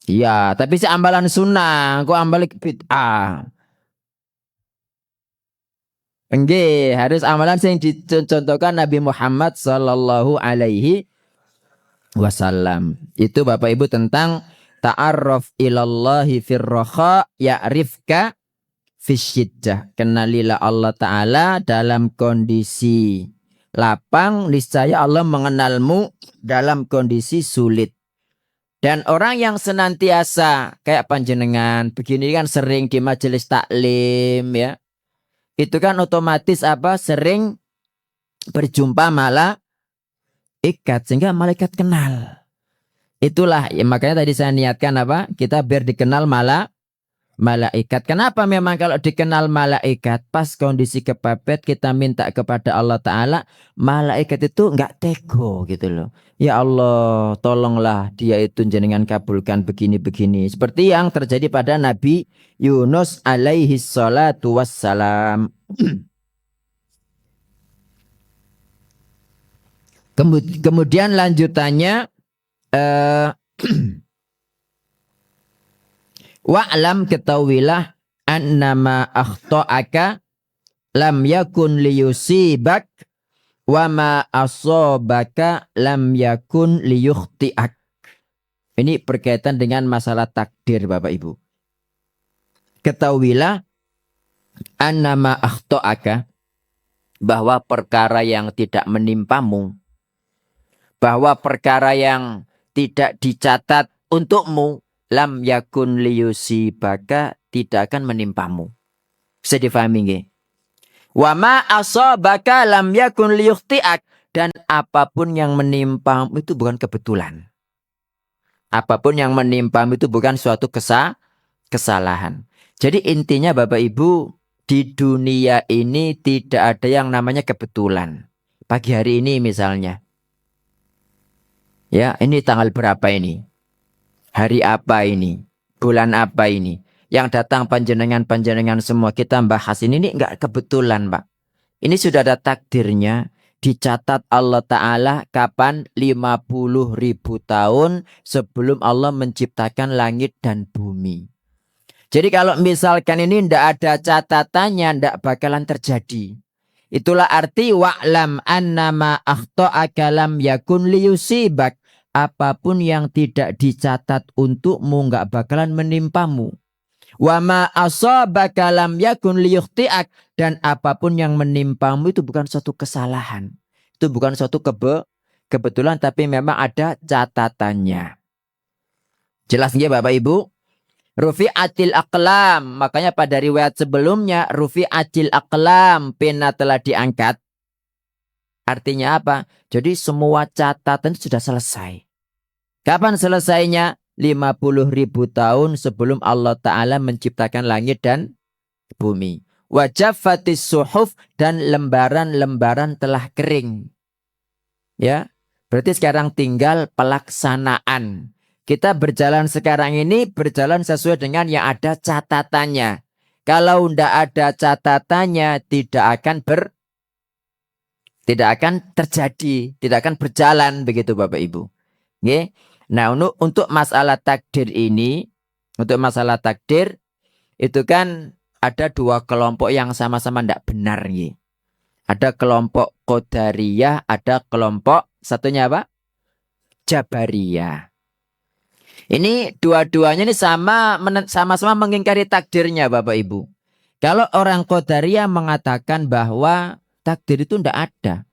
Iya, tapi si amalan sunnah, kok amalan bid'ah. Enggak, harus amalan yang dicontohkan Nabi Muhammad sallallahu alaihi wasallam. Itu Bapak Ibu tentang ta'arraf ilallahi firraha ya'rifka fisyiddah. Kenalilah Allah Ta'ala dalam kondisi lapang, niscaya Allah mengenalmu dalam kondisi sulit. Dan orang yang senantiasa kayak panjenengan begini kan sering di majelis taklim ya. Itu kan otomatis apa? Sering berjumpa malaikat sehingga malaikat kenal. Itulah ya, makanya tadi saya niatkan apa? Kita biar dikenal malaikat. Kenapa memang kalau dikenal malaikat pas kondisi kepepet kita minta kepada Allah Ta'ala, malaikat itu nggak tego gitu loh. Ya Allah tolonglah dia itu jenengan kabulkan begini-begini. Seperti yang terjadi pada Nabi Yunus alaihi salatu wassalam. Kemudian lanjutannya wa'lam ketahuilah annama akhta'aka lam yakun liyusibak wa ma asabaka lam yakun liyukhti'ak. Ini berkaitan dengan masalah takdir Bapak Ibu. Ketahuilah annama akhta'aka bahwa perkara yang tidak menimpamu, bahwa perkara yang tidak dicatat untukmu, lam yakun liyusibaka tidak akan menimpamu. Bisa difahami nggih? Wa ma asabaka lam yakun liyukhti'ak, dan apapun yang menimpamu itu bukan kebetulan. Apapun yang menimpamu itu bukan suatu kesalahan. Jadi intinya Bapak Ibu, di dunia ini tidak ada yang namanya kebetulan. Pagi hari ini misalnya. Ya, ini tanggal berapa ini? Hari apa ini? Bulan apa ini? Yang datang panjenengan-panjenengan semua kita bahas ini enggak kebetulan, Pak. Ini sudah ada takdirnya. Dicatat Allah Ta'ala kapan? 50.000 tahun sebelum Allah menciptakan langit dan bumi. Jadi kalau misalkan ini enggak ada catatannya, enggak bakalan terjadi. Itulah arti wa'lam annama akhta'aka lam yakun liyusibak. Apapun yang tidak dicatat untukmu enggak bakalan menimpamu. Wa ma asabaka lam yakun liyukhti'ak, dan apapun yang menimpamu itu bukan suatu kesalahan. Itu bukan suatu kebetulan, tapi memang ada catatannya. Jelas nggih Bapak Ibu? Rufi'atil aqlam, makanya pada riwayat sebelumnya rufi'atil aqlam, pena telah diangkat. Artinya apa? Jadi semua catatan sudah selesai. Kapan selesainya? 50.000 tahun sebelum Allah Ta'ala menciptakan langit dan bumi. Wajafatis suhuf, dan lembaran-lembaran telah kering. Ya, berarti sekarang tinggal pelaksanaan. Kita berjalan sekarang ini berjalan sesuai dengan yang ada catatannya. Kalau tidak ada catatannya tidak akan terjadi, tidak akan berjalan begitu Bapak Ibu. Oke. Nah, untuk masalah takdir ini, itu kan ada dua kelompok yang sama-sama tidak benar. Ada kelompok Qadariyah, ada kelompok satunya apa? Jabariyah. Ini dua-duanya ini sama-sama mengingkari takdirnya Bapak Ibu. Kalau orang Qadariyah mengatakan bahwa takdir itu tidak ada.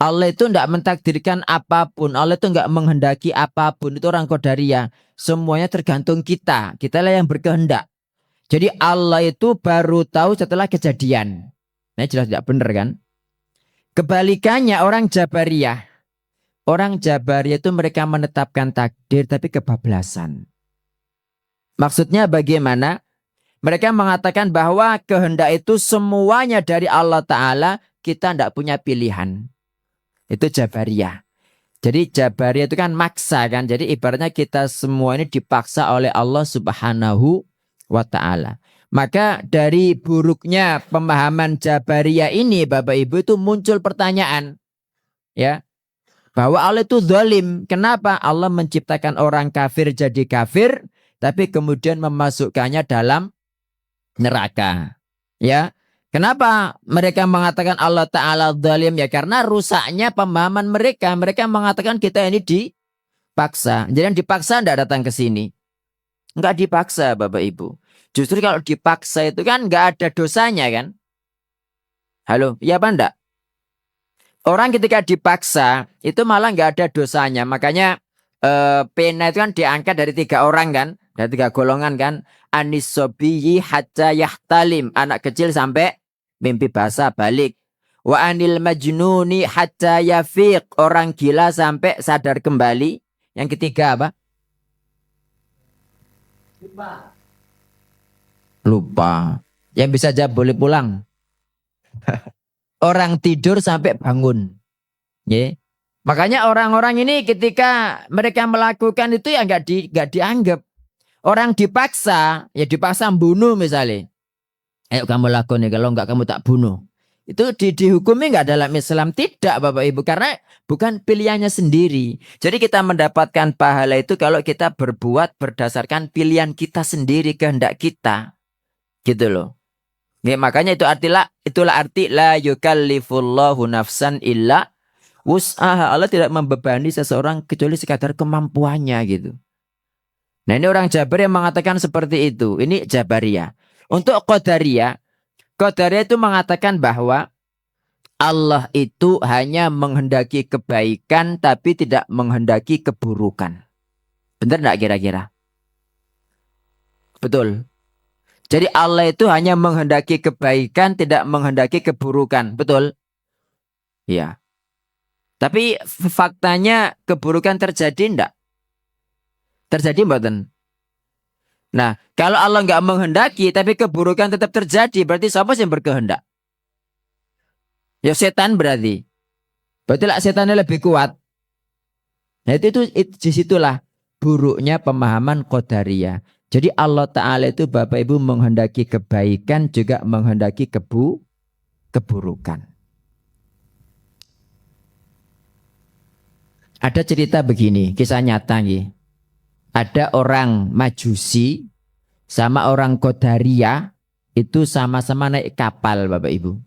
Allah itu tidak mentakdirkan apapun. Allah itu tidak menghendaki apapun. Itu orang Qadariyah. Semuanya tergantung kita. Kitalah yang berkehendak. Jadi Allah itu baru tahu setelah kejadian. Nah jelas tidak benar kan? Kebalikannya orang Jabariyah. Orang Jabariyah itu mereka menetapkan takdir tapi kebablasan. Maksudnya bagaimana? Mereka mengatakan bahwa kehendak itu semuanya dari Allah Ta'ala. Kita tidak punya pilihan. Itu Jabariyah. Jadi Jabariyah itu kan maksa kan. Jadi ibaratnya kita semua ini dipaksa oleh Allah Subhanahu wa Ta'ala. Maka dari buruknya pemahaman Jabariyah ini Bapak Ibu itu muncul pertanyaan. Ya. Bahwa Allah itu zalim. Kenapa Allah menciptakan orang kafir jadi kafir. Tapi kemudian memasukkannya dalam neraka. Ya. Kenapa mereka mengatakan Allah Ta'ala zalim? Ya karena rusaknya pemahaman mereka. Mereka mengatakan kita ini dipaksa. Jadi yang dipaksa tidak datang ke sini. Enggak dipaksa Bapak Ibu. Justru kalau dipaksa itu kan enggak ada dosanya kan. Halo, iya apa enggak? Orang ketika dipaksa itu malah nggak ada dosanya. Makanya pena itu kan diangkat dari 3 orang kan, dari 3 golongan kan. Anis sobiyyi hatta yahtalim, anak kecil sampai mimpi basah balik. Wa anil majnuni hatta yafiq, orang gila sampai sadar kembali. Yang ketiga apa? Lupa. Yang bisa jawab boleh pulang. Orang tidur sampai bangun. Ya. Makanya orang-orang ini ketika mereka melakukan itu ya nggak dianggap. Orang dipaksa, ya dipaksa bunuh misalnya. Ayo kamu lakukan, kalau nggak kamu tak bunuh. Itu dihukumi nggak dalam Islam? Tidak Bapak Ibu, karena bukan pilihannya sendiri. Jadi kita mendapatkan pahala itu kalau kita berbuat berdasarkan pilihan kita sendiri, kehendak kita. Gitu loh. Ya, makanya itulah arti la yukallifullahu nafsan illa wus'aha. Allah tidak membebani seseorang kecuali sekadar kemampuannya gitu. Nah, ini orang Jabar yang mengatakan seperti itu. Ini Jabariyah. Untuk Qadariyah itu mengatakan bahwa Allah itu hanya menghendaki kebaikan tapi tidak menghendaki keburukan. Benar enggak kira-kira? Betul. Jadi Allah itu hanya menghendaki kebaikan, tidak menghendaki keburukan. Betul? Iya. Tapi faktanya keburukan terjadi enggak? Terjadi mboten? Nah, kalau Allah enggak menghendaki tapi keburukan tetap terjadi, berarti siapa yang berkehendak? Ya setan berarti. Berarti lah setannya lebih kuat. Nah itu disitulah buruknya pemahaman Qadariyah. Jadi Allah Ta'ala itu Bapak Ibu menghendaki kebaikan juga menghendaki keburukan. Ada cerita begini, kisah nyata nih. Ada orang Majusi sama orang Qadariyah itu sama-sama naik kapal Bapak Ibu.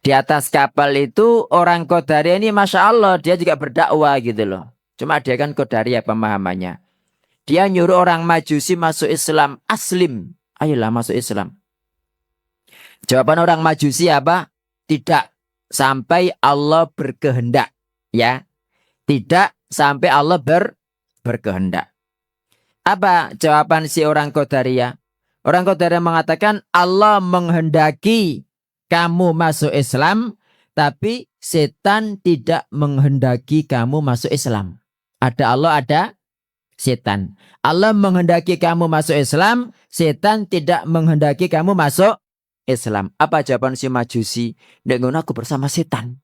Di atas kapal itu orang Qadariyah ini Masya Allah dia juga berdakwah gitu loh. Cuma dia kan Qadariyah pemahamannya. Dia nyuruh orang Majusi masuk Islam. Aslim. Ayolah masuk Islam. Jawaban orang Majusi apa? Tidak sampai Allah berkehendak. Ya. Tidak sampai Allah berkehendak. Apa jawaban si orang Qadariyah? Orang Qadariyah mengatakan Allah menghendaki kamu masuk Islam. Tapi setan tidak menghendaki kamu masuk Islam. Ada Allah, ada setan. Allah menghendaki kamu masuk Islam, setan tidak menghendaki kamu masuk Islam. Apa jawaban si Majusi? Dengan aku bersama setan.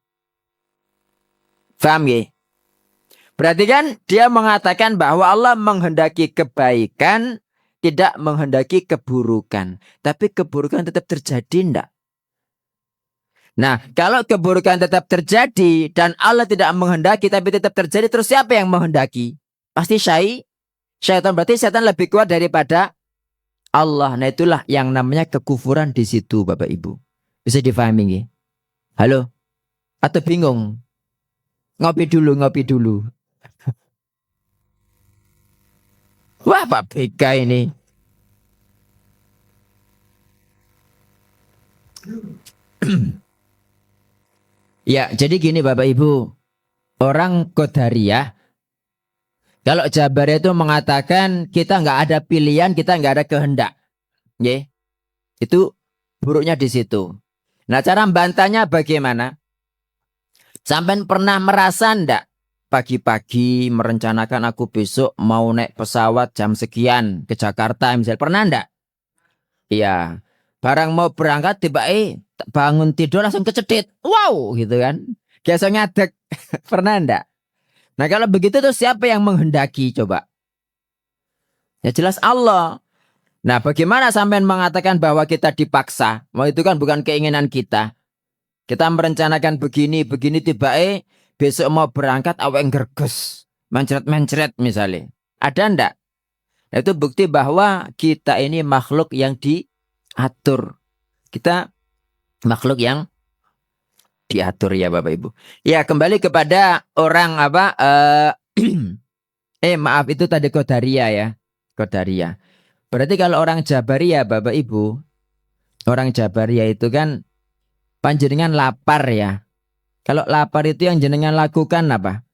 Faham ya? Berarti kan dia mengatakan bahwa Allah menghendaki kebaikan, tidak menghendaki keburukan. Tapi keburukan tetap terjadi enggak? Nah, kalau keburukan tetap terjadi dan Allah tidak menghendaki tapi tetap terjadi, terus siapa yang menghendaki? Pasti syaitan. Berarti syaitan lebih kuat daripada Allah. Nah, itulah yang namanya kekufuran di situ, Bapak Ibu. Bisa difahami nggih? Halo? Atau bingung? Ngopi dulu. Wah, Pak BK ini. Ya, jadi gini Bapak Ibu. Orang Qadariyah, kalau Jabariyah itu mengatakan kita nggak ada pilihan, kita nggak ada kehendak. Ya, itu buruknya di situ. Nah, cara membantahnya bagaimana? Sampai pernah merasa ndak pagi-pagi merencanakan aku besok mau naik pesawat jam sekian ke Jakarta misalnya, pernah ndak? Iya. Barang mau berangkat tiba bangun tidur langsung kecedit. Wow gitu kan. Biasa ngadeg. Pernah enggak? Nah kalau begitu tuh siapa yang menghendaki coba? Ya jelas Allah. Nah bagaimana sampean mengatakan bahwa kita dipaksa? Mau itu kan bukan keinginan kita. Kita merencanakan begini tiba besok mau berangkat awak gerges. Mencret misalnya. Ada enggak? Nah, itu bukti bahwa kita ini makhluk yang diatur. Kita makhluk yang diatur ya Bapak Ibu. Ya kembali kepada orang apa? Maaf itu tadi Qadariyah ya. Qadariyah. Berarti kalau orang Jabariyah Bapak Ibu. Orang Jabariyah itu kan panjenengan lapar ya. Kalau lapar itu yang jenengan lakukan apa?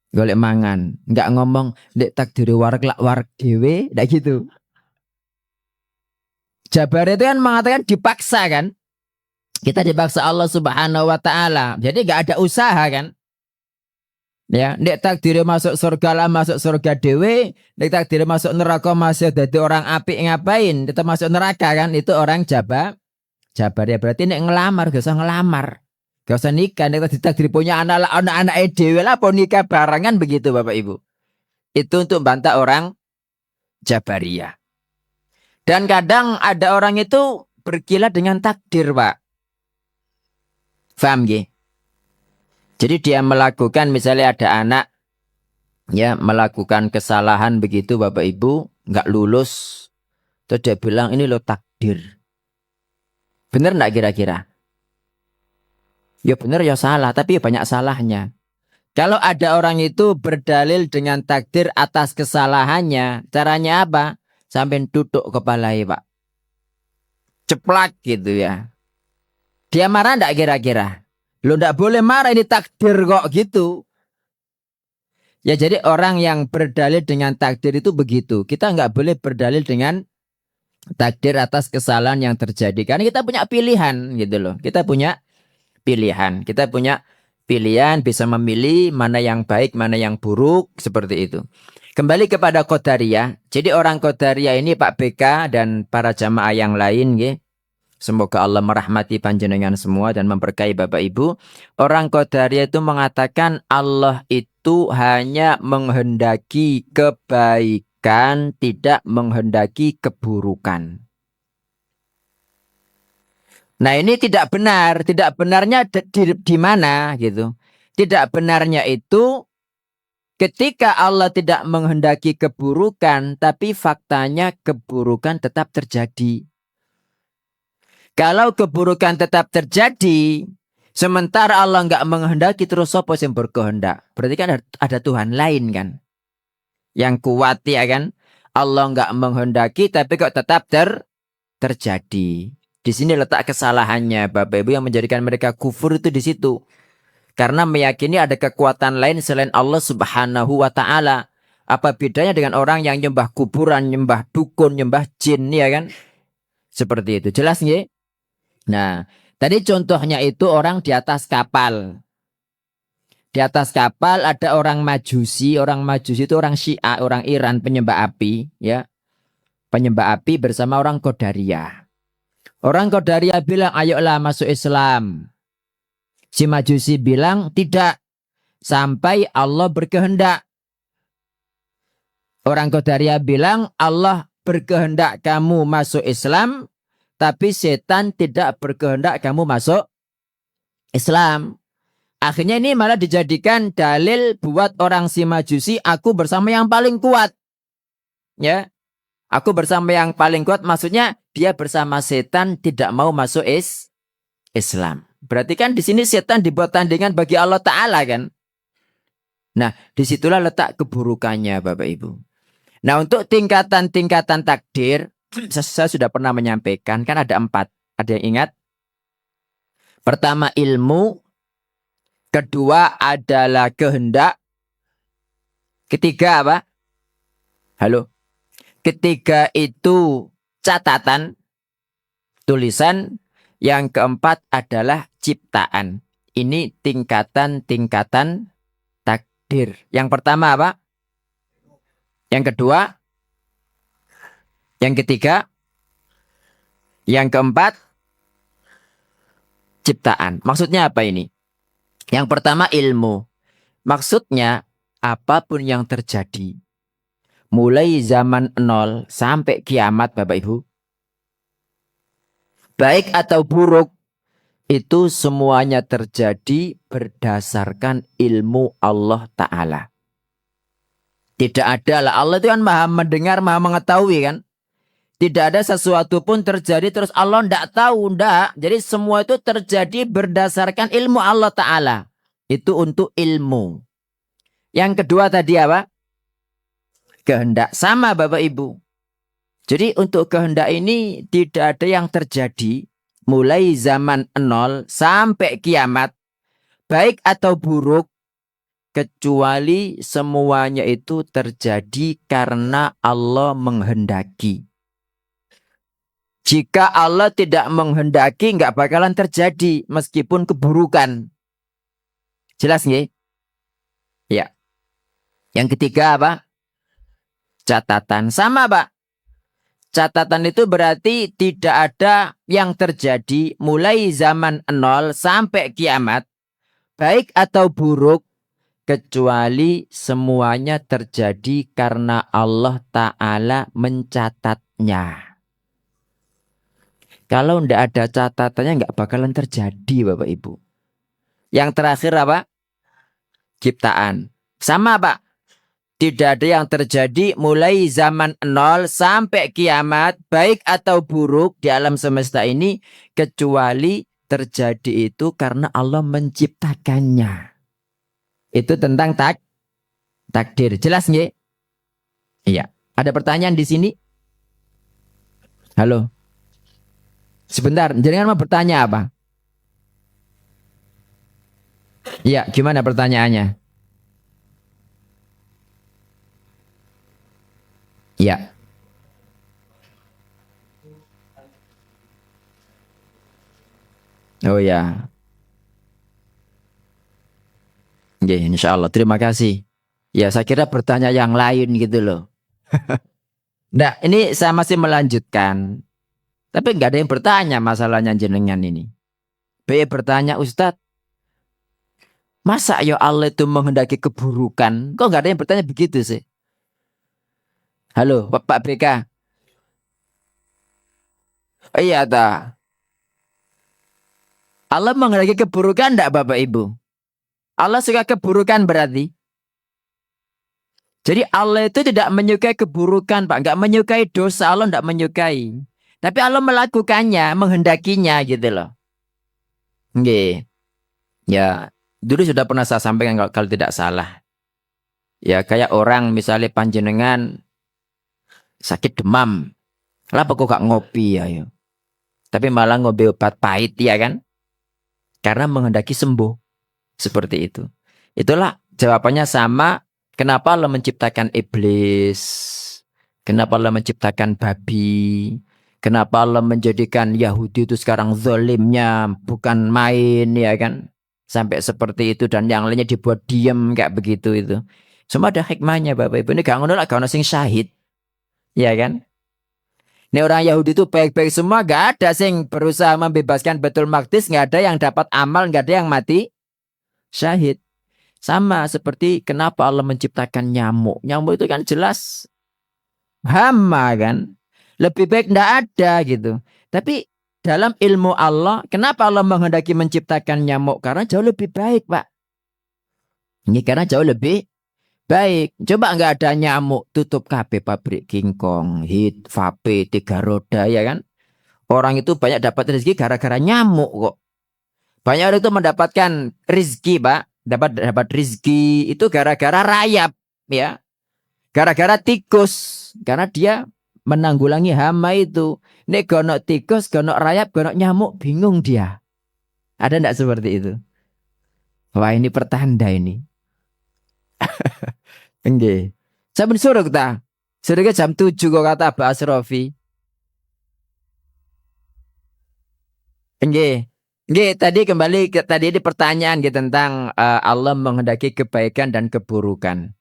Golek mangan. Enggak ngomong, dek takdiri wareg lak wareg dewe. Enggak gitu. Jabar itu kan mengatakan dipaksa kan. Kita dipaksa Allah Subhanahu wa taala. Jadi enggak ada usaha kan. Ya, dek takdiri masuk surga lah masuk surga dewe. Dek takdiri masuk neraka masih jadi orang apik ngapain? Tetap masuk neraka kan. Itu orang Jabar ya berarti nek ngelamar gak usah ngelamar. Gak usah nikah, nek ditakdir punya anak-anak dhewe lah pun nikah barengan begitu Bapak Ibu. Itu untuk bantah orang Jabariyah. Dan kadang ada orang itu berkilat dengan takdir, Pak. Paham nggih? Jadi dia melakukan misalnya ada anak ya melakukan kesalahan begitu Bapak Ibu, enggak lulus. Terus dia bilang ini lo takdir. Benar enggak kira-kira? Ya benar ya salah, tapi banyak salahnya. Kalau ada orang itu berdalil dengan takdir atas kesalahannya, caranya apa? Sampai duduk kepalanya Pak. Ceplak gitu ya. Dia marah enggak kira-kira? Lo enggak boleh marah, ini takdir kok gitu. Ya jadi orang yang berdalil dengan takdir itu begitu. Kita enggak boleh berdalil dengan takdir atas kesalahan yang terjadi. Karena kita punya pilihan gitu loh. Kita punya pilihan. Kita punya pilihan bisa memilih mana yang baik, mana yang buruk. Seperti itu. Kembali kepada Qadariyah. Jadi orang Qadariyah ini Pak BK dan para jamaah yang lain. Ya. Semoga Allah merahmati panjenengan semua dan memberkahi Bapak Ibu. Orang Qadariyah itu mengatakan Allah itu hanya menghendaki kebaikan, tidak menghendaki keburukan. Nah ini tidak benar. Tidak benarnya di mana gitu. Tidak benarnya itu ketika Allah tidak menghendaki keburukan, tapi faktanya keburukan tetap terjadi. Kalau keburukan tetap terjadi, sementara Allah nggak menghendaki, terus apa yang berkehendak? Berarti kan ada Tuhan lain kan? Yang kuat ya kan? Allah nggak menghendaki, tapi kok tetap terjadi. Di sini letak kesalahannya Bapak Ibu yang menjadikan mereka kufur itu di situ. Karena meyakini ada kekuatan lain selain Allah Subhanahu wa taala. Apa bedanya dengan orang yang nyembah kuburan, nyembah dukun, nyembah jin ya kan? Seperti itu. Jelas nggih? Nah, tadi contohnya itu orang di atas kapal. Di atas kapal ada orang Majusi. Orang Majusi itu orang Syiah, orang Iran penyembah api ya. Penyembah api bersama orang Qadariyah. Orang Qadariyah bilang, ayolah masuk Islam. Si Majusi bilang, tidak. Sampai Allah berkehendak. Orang Qadariyah bilang, Allah berkehendak kamu masuk Islam. Tapi setan tidak berkehendak kamu masuk Islam. Akhirnya ini malah dijadikan dalil buat orang si Majusi, aku bersama yang paling kuat. Ya. Aku bersama yang paling kuat, maksudnya dia bersama setan tidak mau masuk Islam. Berarti kan di sini setan dibuat tandingan bagi Allah Ta'ala kan. Nah disitulah letak keburukannya Bapak Ibu. Nah untuk tingkatan-tingkatan takdir, saya sudah pernah menyampaikan, kan ada 4. Ada yang ingat? Pertama ilmu. Kedua adalah kehendak. Ketiga apa? Halo? Ketiga itu catatan, tulisan. Yang keempat adalah ciptaan. Ini tingkatan-tingkatan takdir. Yang pertama apa? Yang kedua? Yang ketiga? Yang keempat? Ciptaan. Maksudnya apa ini? Yang pertama ilmu. Maksudnya apapun yang terjadi. Mulai zaman 0 sampai kiamat Bapak Ibu. Baik atau buruk. Itu semuanya terjadi berdasarkan ilmu Allah Ta'ala. Tidak ada lah. Allah itu kan maha mendengar, maha mengetahui kan. Tidak ada sesuatu pun terjadi terus Allah tidak tahu. Tidak. Jadi semua itu terjadi berdasarkan ilmu Allah Ta'ala. Itu untuk ilmu. Yang kedua tadi apa? Kehendak. Sama Bapak Ibu. Jadi untuk kehendak ini tidak ada yang terjadi mulai zaman 0 sampai kiamat. baik atau buruk, kecuali semuanya itu terjadi karena Allah menghendaki. Jika Allah tidak menghendaki, nggak bakalan terjadi meskipun keburukan. Jelas nggih? Ya. Yang ketiga apa? Catatan. Sama, Pak. Catatan itu berarti tidak ada yang terjadi mulai zaman 0 sampai kiamat, baik atau buruk, kecuali semuanya terjadi karena Allah Ta'ala mencatatnya. Kalau tidak ada catatannya nggak bakalan terjadi, Bapak Ibu. Yang terakhir apa? Ciptaan. Sama, Pak. Tidak ada yang terjadi mulai zaman 0 sampai kiamat, baik atau buruk di alam semesta ini, kecuali terjadi itu karena Allah menciptakannya. Itu tentang takdir. Jelas nggih? Iya. Ada pertanyaan di sini? Halo? Sebentar, jenengan mau bertanya apa? Iya, gimana pertanyaannya? Ya. Oh ya. Oke, insya Allah. Terima kasih. Ya, saya kira bertanya yang lain gitu loh. Nah, ini saya masih melanjutkan. Tapi nggak ada yang bertanya masalahnya jenengan ini. B bertanya, Ustadz, masa ya Allah itu menghendaki keburukan? Kok nggak ada yang bertanya begitu sih? Halo, Pak BK. Oh, iya, ta. Allah menghendaki keburukan enggak, Bapak Ibu? Allah suka keburukan berarti? Jadi Allah itu tidak menyukai keburukan, Pak. Enggak menyukai dosa, Allah enggak menyukai. Tapi Allah melakukannya, menghendakinya gitu loh. Nggih. Ya, dulu sudah pernah saya sampaikan kalau tidak salah. Ya, kayak orang misalnya panjenengan sakit demam. Kenapa kok gak ngopi ya? Tapi malah ngopi obat pahit ya kan? Karena menghendaki sembuh. Seperti itu. Itulah jawabannya sama. Kenapa Allah menciptakan iblis? Kenapa Allah menciptakan babi? Kenapa Allah menjadikan Yahudi itu sekarang zalimnya bukan main ya kan? Sampai seperti itu dan yang lainnya dibuat diam kayak begitu itu. Semua ada hikmahnya Bapak Ibu. Ini gak ngono lah, gak ono sing syahid. Ya kan? Ini orang Yahudi itu baik-baik semua, gak ada sing berusaha membebaskan Baitul Maqdis, gak ada yang dapat amal, gak ada yang mati syahid. Sama seperti kenapa Allah menciptakan nyamuk. Nyamuk itu kan jelas hama kan. Lebih baik tidak ada gitu. Tapi dalam ilmu Allah, kenapa Allah menghendaki menciptakan nyamuk? Karena jauh lebih baik, Pak. Ini karena jauh lebih baik. Coba nggak ada nyamuk, tutup kabeh pabrik King Kong, hit, vape, 3 roda ya kan. Orang itu banyak dapat rezeki gara-gara nyamuk kok. Banyak orang itu mendapatkan rezeki, Pak. Dapat rezeki itu gara-gara rayap ya. Gara-gara tikus. Karena dia menanggulangi hama itu. Nek gonok tikus, gonok rayap, gonok nyamuk, bingung dia. Ada enggak seperti itu? Wah, ini pertanda ini. Nggih. Saben suruh kita. Suruh jam 7 kok kata Mbak Asrofi. Nggih. Nggih, tadi kembali ke tadi di pertanyaan gitu, tentang Allah menghendaki kebaikan dan keburukan.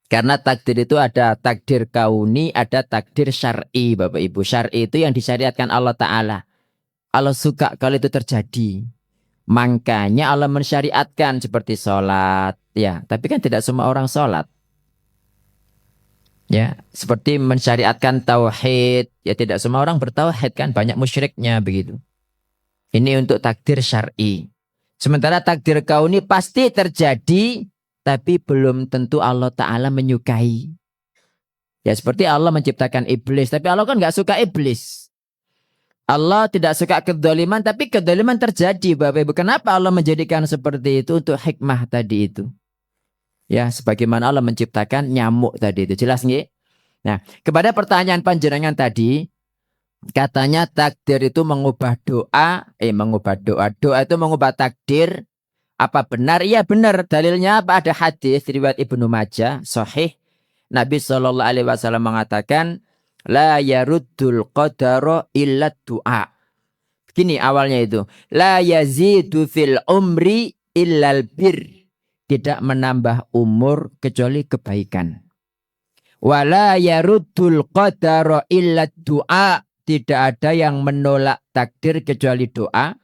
Karena takdir itu ada takdir kauni, ada takdir syar'i, Bapak Ibu. Syar'i itu yang disyariatkan Allah Ta'ala. Allah suka kalau itu terjadi. Makanya Allah mensyariatkan seperti sholat. Ya, tapi kan tidak semua orang sholat. Ya, seperti mensyariatkan tauhid. Ya, tidak semua orang bertauhid kan. Banyak musyriknya begitu. Ini untuk takdir syar'i. Sementara takdir kauni pasti terjadi, tapi belum tentu Allah Ta'ala menyukai. Ya seperti Allah menciptakan iblis, tapi Allah kan nggak suka iblis. Allah tidak suka kedzaliman, tapi kedzaliman terjadi, Bapak Ibu. Kenapa Allah menjadikan seperti itu? Untuk hikmah tadi itu. Ya, sebagaimana Allah menciptakan nyamuk tadi itu. Jelas nggih? Nah, kepada pertanyaan panjenengan tadi, katanya takdir itu mengubah doa. Doa itu mengubah takdir. Apa benar? Iya benar. Dalilnya apa? Ada hadis riwayat Ibnu Majah sahih. Nabi SAW mengatakan, la yaruddul qadara illa du'a. Gini awalnya itu. La yazidu fil umri illal bir. Tidak menambah umur kecuali kebaikan. Wala yaruddul qadara illa du'a. Tidak ada yang menolak takdir kecuali doa.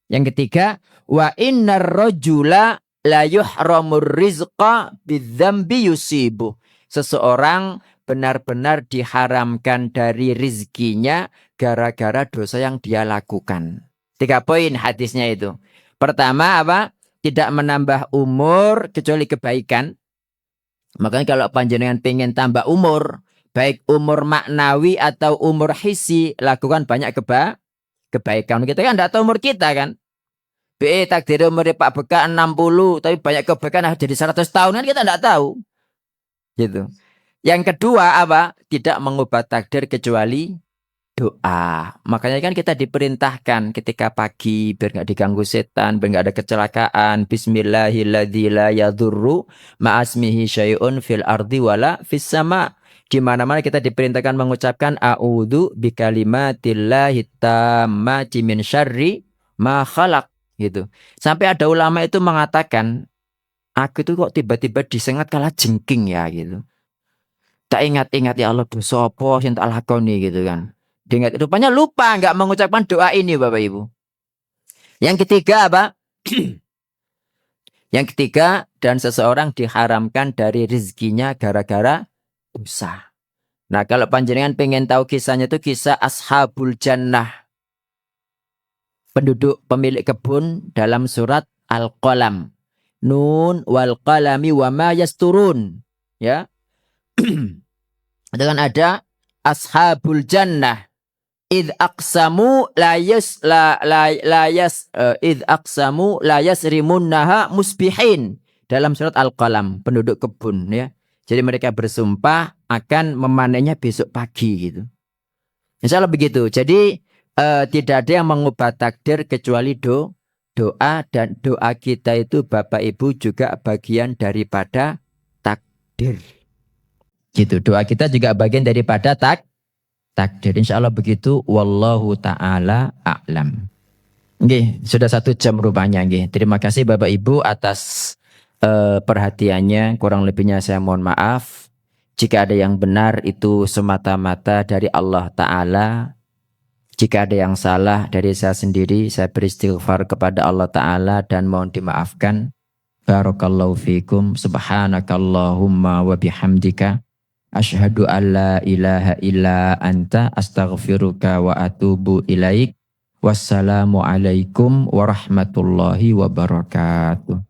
Yang ketiga, wa innar rajula la yuhramur rizqa bidzambi yusibu. Seseorang benar-benar diharamkan dari rizkinya gara-gara dosa yang dia lakukan. 3 poin hadisnya itu. Pertama apa? Tidak menambah umur kecuali kebaikan. Makanya kalau panjenengan pengen tambah umur, baik umur maknawi atau umur hisi, lakukan banyak kebaikan. Kita kan tidak tahu umur kita kan. Takdir umur Pak Beka 60, tapi banyak kebaikan jadi 100 tahun kan kita tidak tahu. Gitu. Yang kedua apa? Tidak mengubah takdir kecuali doa. Makanya kan kita diperintahkan ketika pagi biar nggak diganggu setan, biar nggak ada kecelakaan. Bismillahilladzi la yadurru ma'asmihi syai'un fil ardi wala fis sama. Di mana-mana kita diperintahkan mengucapkan a'udzu bikalimatillahi tammati min syarri ma khalaq gitu. Sampai ada ulama itu mengatakan, aku itu kok tiba-tiba disengat kalah jengking ya gitu. Tak ingat-ingat ya Allah dosa apa sing tak lakoni gitu kan. Diingat rupanya lupa enggak mengucapkan doa ini Bapak Ibu. Yang ketiga apa? Yang ketiga, dan seseorang diharamkan dari rezekinya gara-gara dosa. Nah, kalau panjenengan pengen tahu kisahnya itu kisah Ashabul Jannah. Penduduk pemilik kebun dalam surat Al-Qalam. Nun wal qalami wa ma yasturun. Ya. Dengan ada Ashabul Jannah. Idh aqsamu la yasrimunnaha musbihin. Dalam surat Al-Qalam, penduduk kebun ya. Jadi mereka bersumpah akan memanennya besok pagi gitu. Insya Allah begitu. Jadi tidak ada yang mengubah takdir kecuali doa, dan doa kita itu Bapak Ibu juga bagian daripada takdir. Gitu, doa kita juga bagian daripada takdir. Insya Allah begitu. Wallahu ta'ala a'lam. Nggih, sudah 1 jam rupanya nggih. Terima kasih Bapak Ibu atas perhatiannya. Kurang lebihnya saya mohon maaf. Jika ada yang benar itu semata-mata dari Allah Ta'ala. Jika ada yang salah dari saya sendiri, saya beristighfar kepada Allah Ta'ala dan mohon dimaafkan. Barakallahu fikum. Subhanakallahumma wa bihamdika. Asyhadu an la ilaha illa anta astaghfiruka wa atubu ilaik. Wassalamualaikum warahmatullahi wabarakatuh.